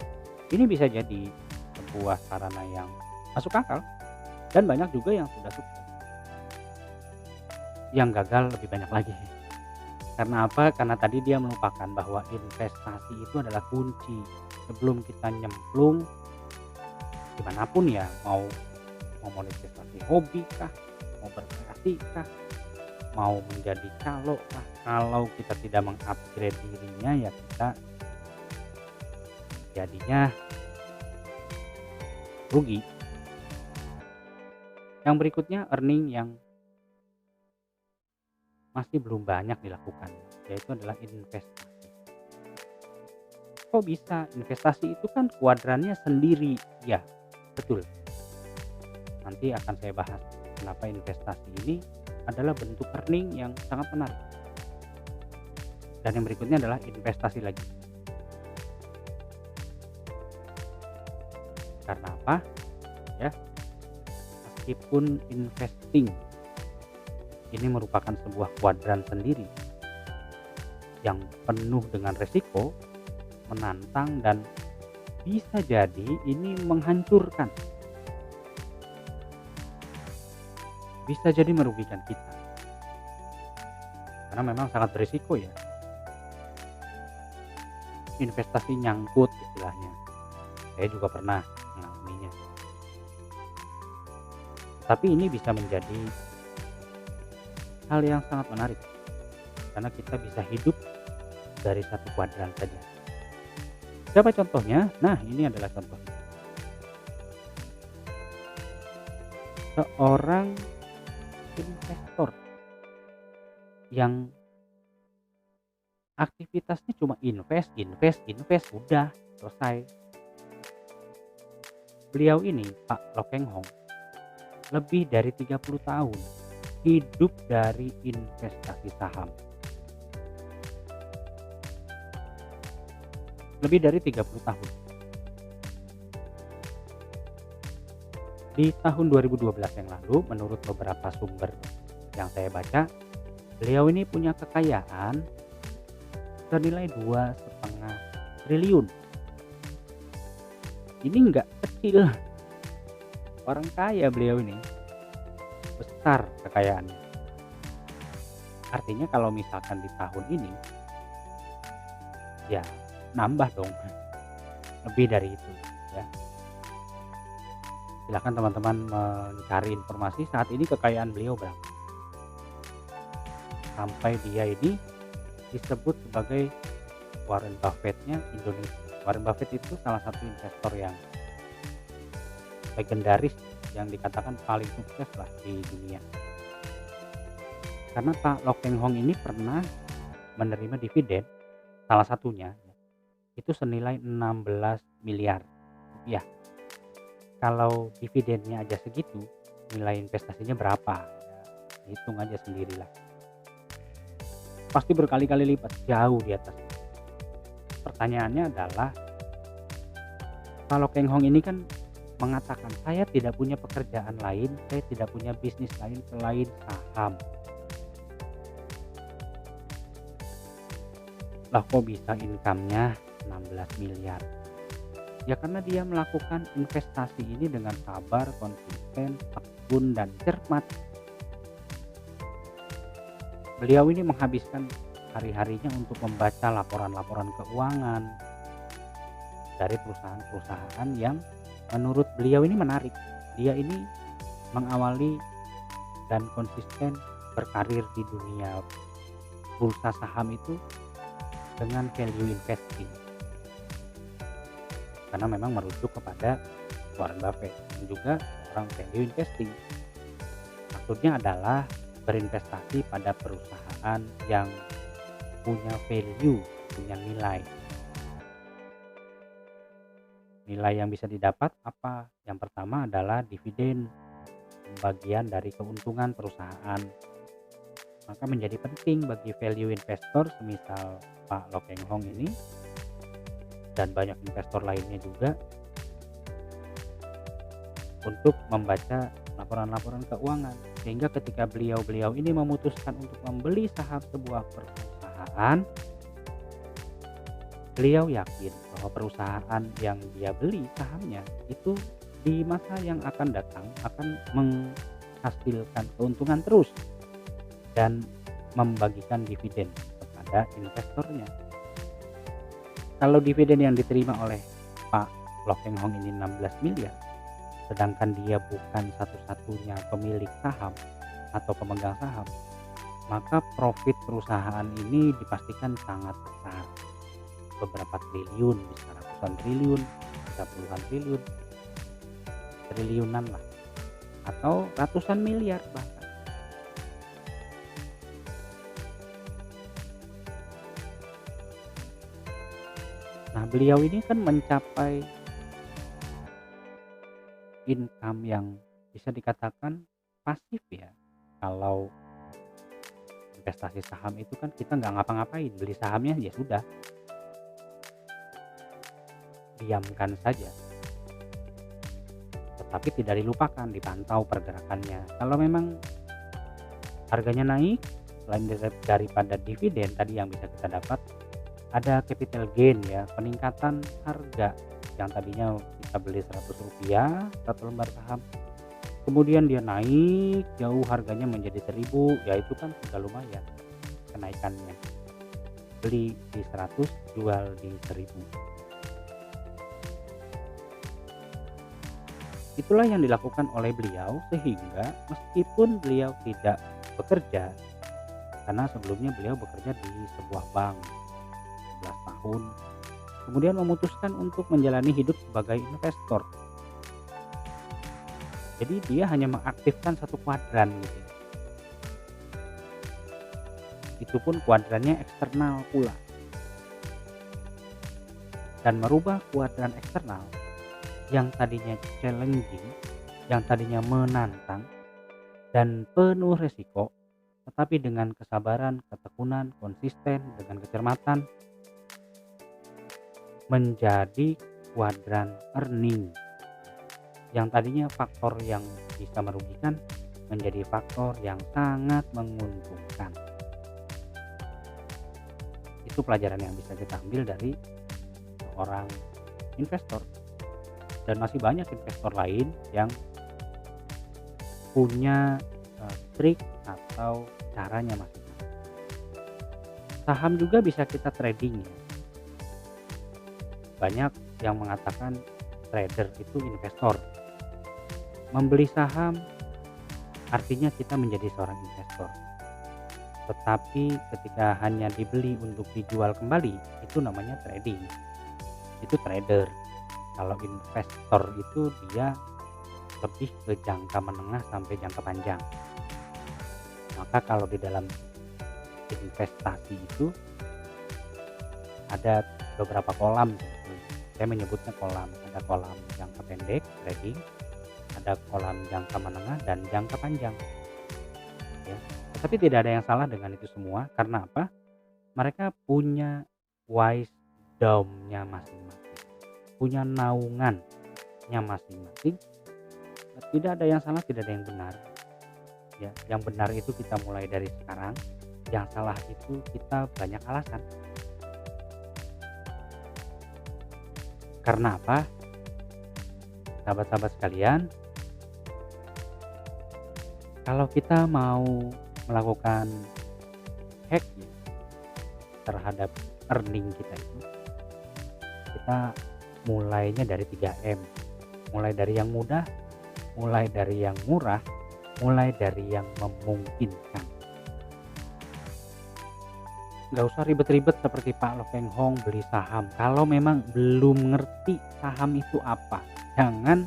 S1: ini bisa jadi sebuah sarana yang masuk akal, dan banyak juga yang sudah sukses. Yang gagal lebih banyak lagi. Karena apa? Karena tadi dia melupakan bahwa investasi itu adalah kunci. Sebelum kita nyemplung dimanapun ya, mau monetisasi hobi kah, mau berkreasi kah, mau menjadi calo kah, kalau kita tidak mengupgrade dirinya ya kita jadinya rugi. Yang berikutnya earning yang masih belum banyak dilakukan, yaitu adalah investasi. Kok bisa? Investasi itu kan kuadrannya sendiri. Ya, betul. Nanti akan saya bahas kenapa investasi ini adalah bentuk earning yang sangat menarik. Dan yang berikutnya adalah investasi lagi. Karena apa? Ya, meskipun investing ini merupakan sebuah kuadran sendiri yang penuh dengan resiko, menantang, dan bisa jadi ini menghancurkan, bisa jadi merugikan kita karena memang sangat berisiko ya. Investasi nyangkut istilahnya, saya juga pernah mengalaminya. Tapi ini bisa menjadi hal yang sangat menarik karena kita bisa hidup dari satu kuadran saja. Siapa contohnya? Nah, ini adalah contohnya. Seorang investor yang aktivitasnya cuma invest, udah selesai. Beliau ini, Pak Lo Keng Hong, lebih dari 30 tahun hidup dari investasi saham. Lebih dari 30 tahun. Di tahun 2012 yang lalu, menurut beberapa sumber yang saya baca, beliau ini punya kekayaan senilai 2,5 triliun. Ini enggak kecil. Orang kaya beliau ini. Besar kekayaannya. Artinya kalau misalkan di tahun ini ya nambah dong lebih dari itu ya. Silakan teman-teman mencari informasi saat ini kekayaan beliau berapa, sampai dia ini disebut sebagai Warren Buffett-nya Indonesia. Warren Buffett itu salah satu investor yang legendaris, yang dikatakan paling sukses lah di dunia. Karena Pak Lo Keng Hong ini pernah menerima dividen, salah satunya itu senilai 16 miliar rupiah. Kalau dividennya aja segitu, nilai investasinya berapa? Ya, hitung aja sendirilah. Pasti berkali-kali lipat, jauh di atas. Pertanyaannya adalah, Pak Lo Keng Hong ini kan mengatakan, saya tidak punya pekerjaan lain, saya tidak punya bisnis lain selain saham. Lah kok bisa income-nya 16 miliar? Ya karena dia melakukan investasi ini dengan sabar, konsisten, tekun, dan cermat. Beliau ini menghabiskan hari-harinya untuk membaca laporan-laporan keuangan dari perusahaan-perusahaan yang menurut beliau ini menarik. Dia ini mengawali dan konsisten berkarir di dunia bursa saham itu dengan value investing, karena memang merujuk kepada Warren Buffett dan juga orang value investing. Maksudnya adalah berinvestasi pada perusahaan yang punya value, punya nilai. Nilai yang bisa didapat apa? Yang pertama adalah dividen, bagian dari keuntungan perusahaan. Maka menjadi penting bagi value investor semisal Pak Lo Keng Hong ini dan banyak investor lainnya juga untuk membaca laporan-laporan keuangan, sehingga ketika beliau ini memutuskan untuk membeli saham sebuah perusahaan, beliau yakin bahwa perusahaan yang dia beli sahamnya itu di masa yang akan datang akan menghasilkan keuntungan terus dan membagikan dividen kepada investornya. Kalau dividen yang diterima oleh Pak Lo Keng Hong ini 16 miliar, sedangkan dia bukan satu-satunya pemilik saham atau pemegang saham, maka profit perusahaan ini dipastikan sangat besar. Beberapa triliun, bisa ratusan triliun, bisa puluhan triliun, triliunan lah, atau ratusan miliar bahkan. Nah, beliau ini kan mencapai income yang bisa dikatakan pasif ya. Kalau investasi saham itu kan kita nggak ngapa-ngapain, beli sahamnya ya sudah, diamkan saja. Tetapi tidak dilupakan, dipantau pergerakannya. Kalau memang harganya naik, selain daripada dividen tadi yang bisa kita dapat, ada capital gain ya, peningkatan harga. Yang tadinya kita beli Rp100 satu lembar saham, kemudian dia naik jauh harganya menjadi 1.000, ya itu kan sudah lumayan kenaikannya. Beli di 100, jual di 1.000. Itulah yang dilakukan oleh beliau, sehingga meskipun beliau tidak bekerja, karena sebelumnya beliau bekerja di sebuah bank 11 tahun, kemudian memutuskan untuk menjalani hidup sebagai investor. Jadi dia hanya mengaktifkan satu kuadran gitu. Itu pun kuadrannya eksternal pula. Dan merubah kuadran eksternal yang tadinya challenging, yang tadinya menantang dan penuh resiko, tetapi dengan kesabaran, ketekunan, konsisten, dengan kecermatan, menjadi kuadran earning. Yang tadinya faktor yang bisa merugikan menjadi faktor yang sangat menguntungkan. Itu pelajaran yang bisa kita ambil dari seorang investor. Dan masih banyak investor lain yang punya trik atau caranya masing-masing. Saham juga bisa kita trading ya. Banyak yang mengatakan trader itu investor. Membeli saham artinya kita menjadi seorang investor. Tetapi ketika hanya dibeli untuk dijual kembali, itu namanya trading. Itu trader. Kalau investor itu dia lebih ke jangka menengah sampai jangka panjang. Maka kalau di dalam investasi itu ada beberapa kolam. Saya menyebutnya kolam. Ada kolam jangka pendek trading, ada kolam jangka menengah dan jangka panjang. Ya. Tetapi tidak ada yang salah dengan itu semua. Karena apa? Mereka punya wisdom-nya masing-masing, punya naungannya masing-masing. Tidak ada yang salah, tidak ada yang benar. Ya, yang benar itu kita mulai dari sekarang. Yang salah itu kita banyak alasan. Karena apa? Sahabat-sahabat sekalian, kalau kita mau melakukan hack ya terhadap earning kita itu, kita mulainya dari 3M. Mulai dari yang mudah, mulai dari yang murah, mulai dari yang memungkinkan. Nggak usah ribet-ribet seperti Pak Lo Keng Hong beli saham. Kalau memang belum ngerti saham itu apa, jangan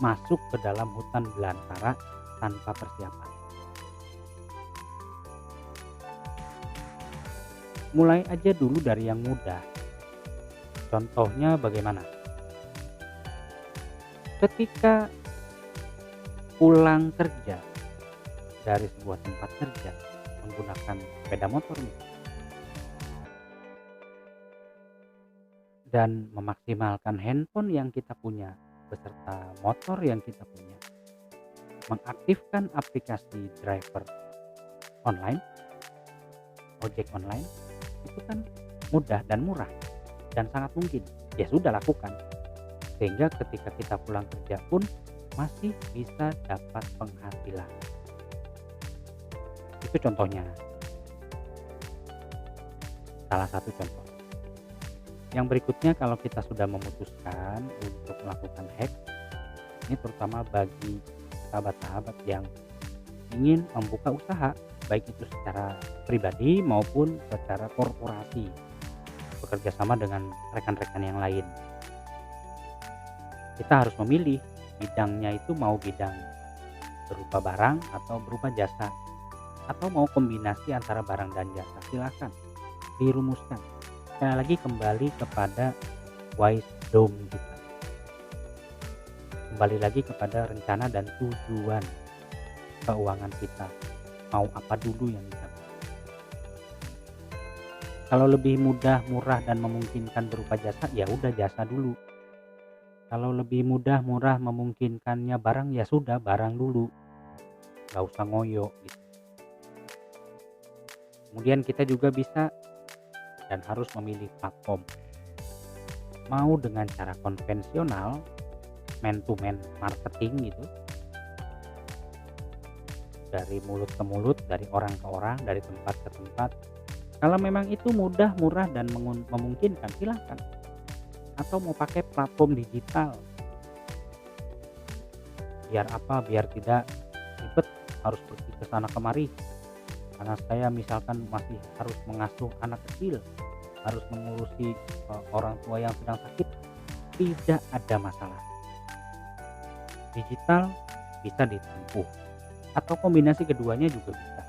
S1: masuk ke dalam hutan belantara tanpa persiapan. Mulai aja dulu dari yang mudah. Contohnya bagaimana? Ketika pulang kerja dari sebuah tempat kerja menggunakan sepeda motor nih, dan memaksimalkan handphone yang kita punya beserta motor yang kita punya, mengaktifkan aplikasi driver online, ojek online, itu kan mudah dan murah dan sangat mungkin. Ya sudah, lakukan. Sehingga ketika kita pulang kerja pun masih bisa dapat penghasilan. Itu contohnya. Salah satu contoh. Yang berikutnya, kalau kita sudah memutuskan untuk melakukan hack, ini terutama bagi sahabat-sahabat yang ingin membuka usaha, baik itu secara pribadi maupun secara korporasi, bekerja sama dengan rekan-rekan yang lain. Kita harus memilih bidangnya itu, mau bidang berupa barang atau berupa jasa, atau mau kombinasi antara barang dan jasa. Silakan dirumuskan. Sekali lagi kembali kepada wisdom kita, kembali lagi kepada rencana dan tujuan keuangan kita, mau apa dulu yang kita. Kalau lebih mudah, murah dan memungkinkan berupa jasa, ya udah jasa dulu. Kalau lebih mudah, murah, memungkinkannya barang, ya sudah barang dulu, nggak usah ngoyo gitu. Kemudian kita juga bisa dan harus memilih platform. Mau dengan cara konvensional, man to man marketing gitu, dari mulut ke mulut, dari orang ke orang, dari tempat ke tempat. Kalau memang itu mudah, murah dan memungkinkan, silahkan. Atau mau pakai platform digital, biar apa? Biar tidak ribet harus pergi ke sana kemari. Karena saya misalkan masih harus mengasuh anak kecil, harus mengurusi orang tua yang sedang sakit, tidak ada masalah. Digital bisa ditempuh, atau kombinasi keduanya juga bisa.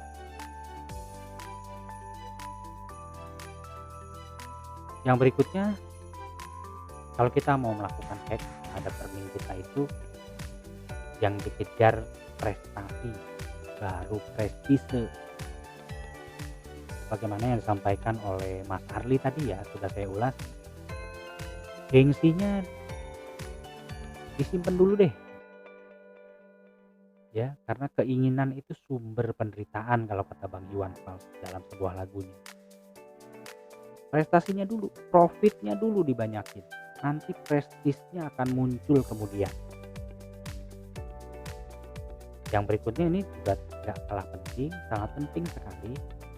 S1: Yang berikutnya, kalau kita mau melakukan hack terhadap earning kita itu, yang dikejar prestasi, baru prestise. Bagaimana yang disampaikan oleh Mas Arli tadi ya, sudah saya ulas. Gengsinya disimpan dulu deh. Ya, karena keinginan itu sumber penderitaan kalau kata Bang Iwan Fals dalam sebuah lagunya. Prestasinya dulu, profitnya dulu dibanyakin. Nanti prestisnya akan muncul kemudian. Yang berikutnya ini juga tidak kalah penting, sangat penting sekali.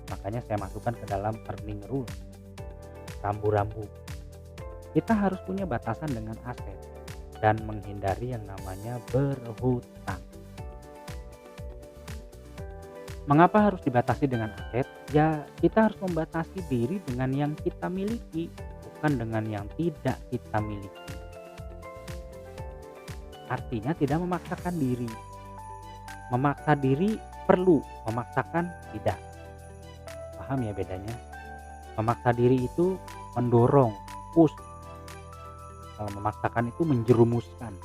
S1: Makanya saya masukkan ke dalam earning rule, rambu-rambu. Kita harus punya batasan dengan aset dan menghindari yang namanya berhutang. Mengapa harus dibatasi dengan aset? Ya, kita harus membatasi diri dengan yang kita miliki, bukan dengan yang tidak kita miliki. Artinya tidak memaksakan diri. Memaksa diri perlu, memaksakan tidak. Paham ya bedanya? Memaksa diri itu mendorong, push. Kalau memaksakan itu menjerumuskan.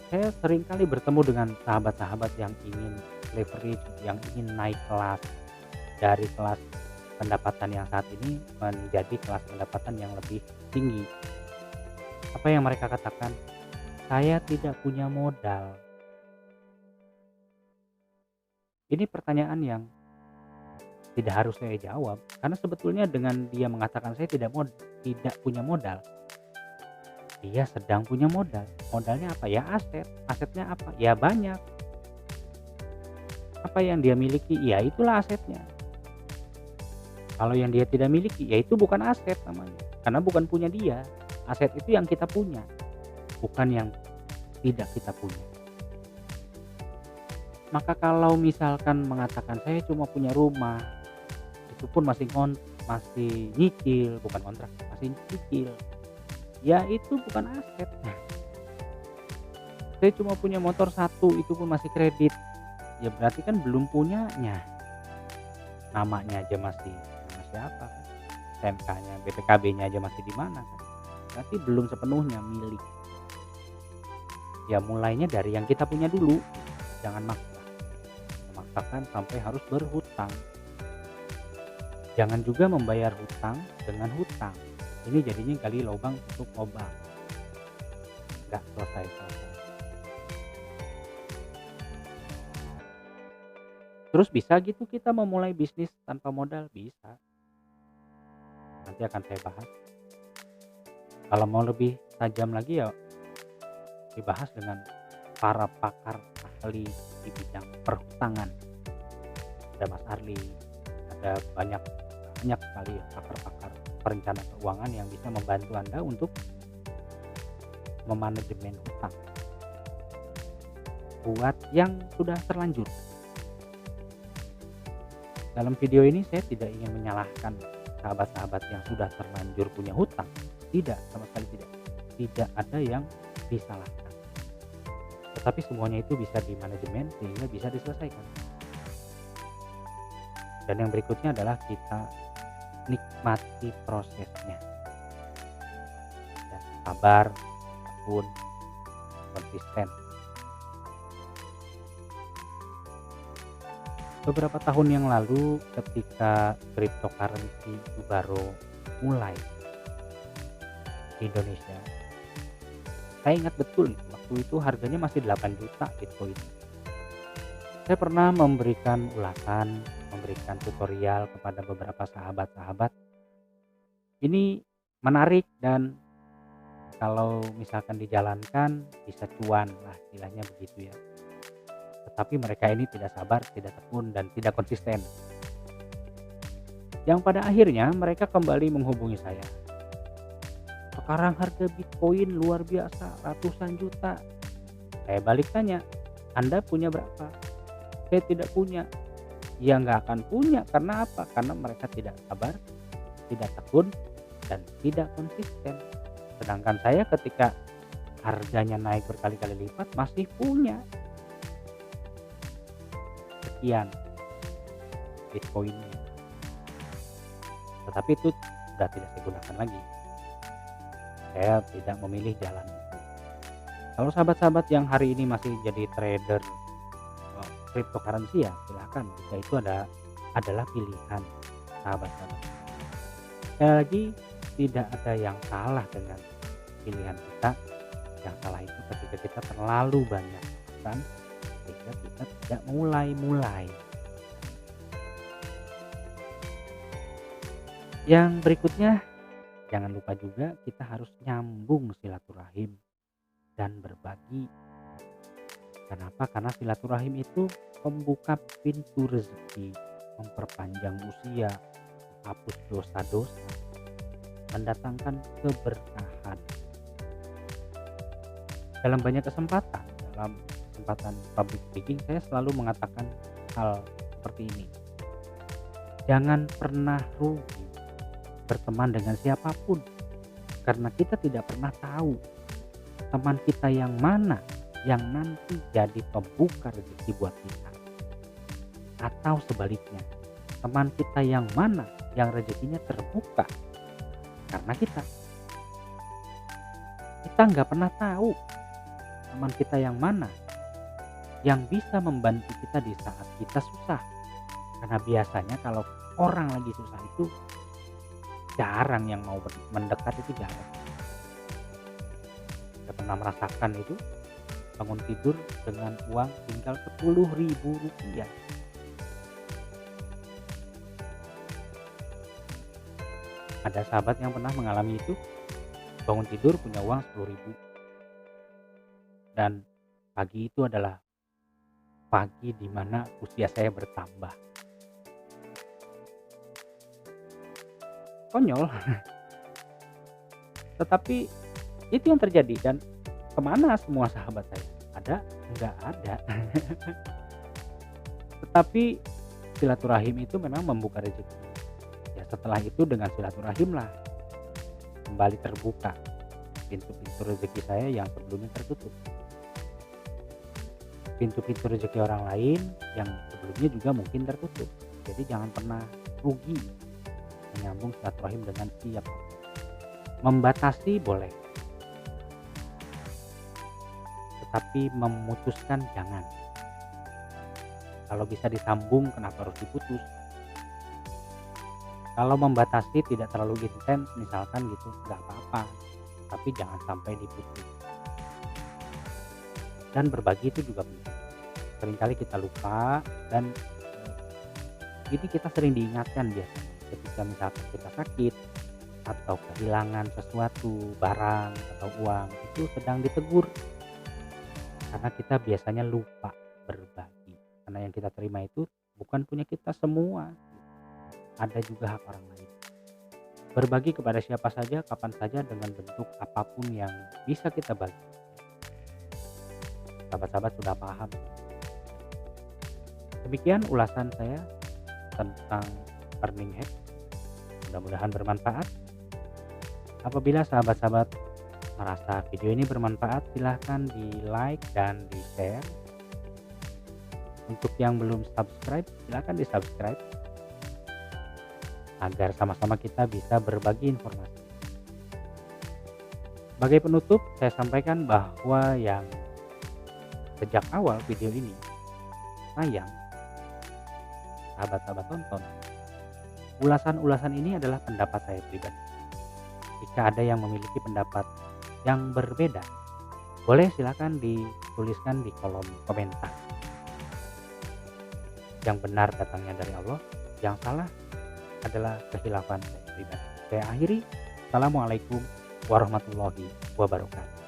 S1: Saya seringkali bertemu dengan sahabat-sahabat yang ingin leverage, yang ingin naik kelas dari kelas pendapatan yang saat ini menjadi kelas pendapatan yang lebih tinggi. Apa yang mereka katakan? Saya tidak punya modal. Ini pertanyaan yang tidak harus saya jawab, karena sebetulnya dengan dia mengatakan saya tidak punya modal, dia sedang punya modal. Modalnya apa? Ya aset. Asetnya apa? Ya banyak. Apa yang dia miliki, ya itulah asetnya. Kalau yang dia tidak miliki, ya itu bukan aset namanya, karena bukan punya dia. Aset itu yang kita punya, bukan yang tidak kita punya. Maka kalau misalkan mengatakan saya cuma punya rumah, itu pun masih nyicil, bukan kontrak, masih nyicil, ya itu bukan aset. Saya cuma punya motor satu, itu pun masih kredit, ya berarti kan belum punyanya. Namanya aja masih nama siapa kan, STNK-nya, BPKB-nya aja masih di mana kan, berarti belum sepenuhnya milik. Ya mulainya dari yang kita punya dulu, jangan memaksakan sampai harus berhutang. Jangan juga membayar hutang dengan hutang, ini jadinya gali lubang untuk lubang, nggak selesai-selesai. Terus bisa gitu kita memulai bisnis tanpa modal? Bisa, nanti akan saya bahas. Kalau mau lebih tajam lagi ya dibahas dengan para pakar ahli di bidang perhutangan. Ada Mas Arli, ada banyak sekali pakar-pakar perencana keuangan yang bisa membantu Anda untuk memanajemen hutang buat yang sudah terlanjur. Dalam video ini saya tidak ingin menyalahkan sahabat-sahabat yang sudah terlanjur punya hutang. Tidak, sama sekali tidak. Tidak ada yang disalahkan. Tetapi semuanya itu bisa dimanajemen sehingga bisa diselesaikan. Dan yang berikutnya adalah kita nikmati prosesnya. Ya, sabar, tekun, konsisten. Beberapa tahun yang lalu ketika cryptocurrency itu baru mulai di Indonesia, saya ingat betul waktu itu harganya masih 8 juta Bitcoin. Saya pernah memberikan ulasan, memberikan tutorial kepada beberapa sahabat-sahabat. Ini menarik dan kalau misalkan dijalankan bisa cuan lah, istilahnya begitu ya. Tetapi mereka ini tidak sabar, tidak tekun, dan tidak konsisten. Yang pada akhirnya mereka kembali menghubungi saya. Sekarang harga Bitcoin luar biasa, ratusan juta. Saya balik tanya, Anda punya berapa? Saya tidak punya. Ya nggak akan punya, karena apa? Karena mereka tidak sabar, tidak tekun, dan tidak konsisten. Sedangkan saya ketika harganya naik berkali-kali lipat masih punya sekian Bitcoinnya, tetapi itu sudah tidak saya gunakan lagi. Saya tidak memilih jalan itu. Kalau sahabat-sahabat yang hari ini masih jadi trader cryptocurrency, ya silahkan, jika itu adalah pilihan sahabat-sahabat. Sekali lagi, tidak ada yang salah dengan pilihan kita. Yang salah itu ketika kita terlalu banyak alasan sehingga kita tidak mulai. Yang berikutnya, jangan lupa juga kita harus nyambung silaturahim dan berbagi. Kenapa? Karena silaturahim itu membuka pintu rezeki, memperpanjang usia, menghapus dosa-dosa, mendatangkan keberkahan. Dalam banyak kesempatan, dalam kesempatan public speaking, saya selalu mengatakan hal seperti ini. Jangan pernah rugi berteman dengan siapapun, karena kita tidak pernah tahu teman kita yang mana yang nanti jadi pembuka rezeki buat kita, atau sebaliknya, teman kita yang mana yang rezekinya terbuka karena kita nggak pernah tahu teman kita yang mana yang bisa membantu kita di saat kita susah. Karena biasanya kalau orang lagi susah itu jarang yang mau mendekat, itu jarang. Saya pernah merasakan itu, bangun tidur dengan uang tinggal 10.000 rupiah. Ada sahabat yang pernah mengalami itu, bangun tidur punya uang 10.000, dan pagi itu adalah pagi di mana usia saya bertambah. Konyol, tetapi itu yang terjadi. Dan kemana semua sahabat saya? Ada? Nggak ada. Tetapi silaturahim itu memang membuka rezeki. Ya setelah itu dengan silaturahim lah kembali terbuka pintu-pintu rezeki saya yang sebelumnya tertutup. Pintu-pintu rezeki orang lain yang sebelumnya juga mungkin tertutup. Jadi jangan pernah rugi menyambung silaturahim dengan siapa. Membatasi boleh, tetapi memutuskan jangan. Kalau bisa disambung, kenapa harus diputus? Kalau membatasi tidak terlalu intens misalkan gitu, nggak apa-apa, tapi jangan sampai diputus. Dan berbagi itu juga penting. Seringkali kita lupa, dan ini kita sering diingatkan biasanya ketika misalkan kita sakit atau kehilangan sesuatu, barang atau uang, itu sedang ditegur karena kita biasanya lupa berbagi. Karena yang kita terima itu bukan punya kita semua, ada juga hak orang lain. Berbagi kepada siapa saja, kapan saja, dengan bentuk apapun yang bisa kita bagi. Sahabat-sahabat sudah paham. Demikian ulasan saya tentang earning hack. Mudah-mudahan bermanfaat. Apabila sahabat-sahabat merasa video ini bermanfaat, silahkan di like dan di share. Untuk yang belum subscribe, silahkan di subscribe agar sama-sama kita bisa berbagi informasi. Sebagai penutup, saya sampaikan bahwa yang sejak awal video ini sayang sahabat-sahabat tonton, ulasan-ulasan ini adalah pendapat saya pribadi. Jika ada yang memiliki pendapat yang berbeda, boleh silakan dituliskan di kolom komentar. Yang benar datangnya dari Allah, yang salah adalah kehilafan saya pribadi. Saya akhiri. Assalamualaikum warahmatullahi wabarakatuh.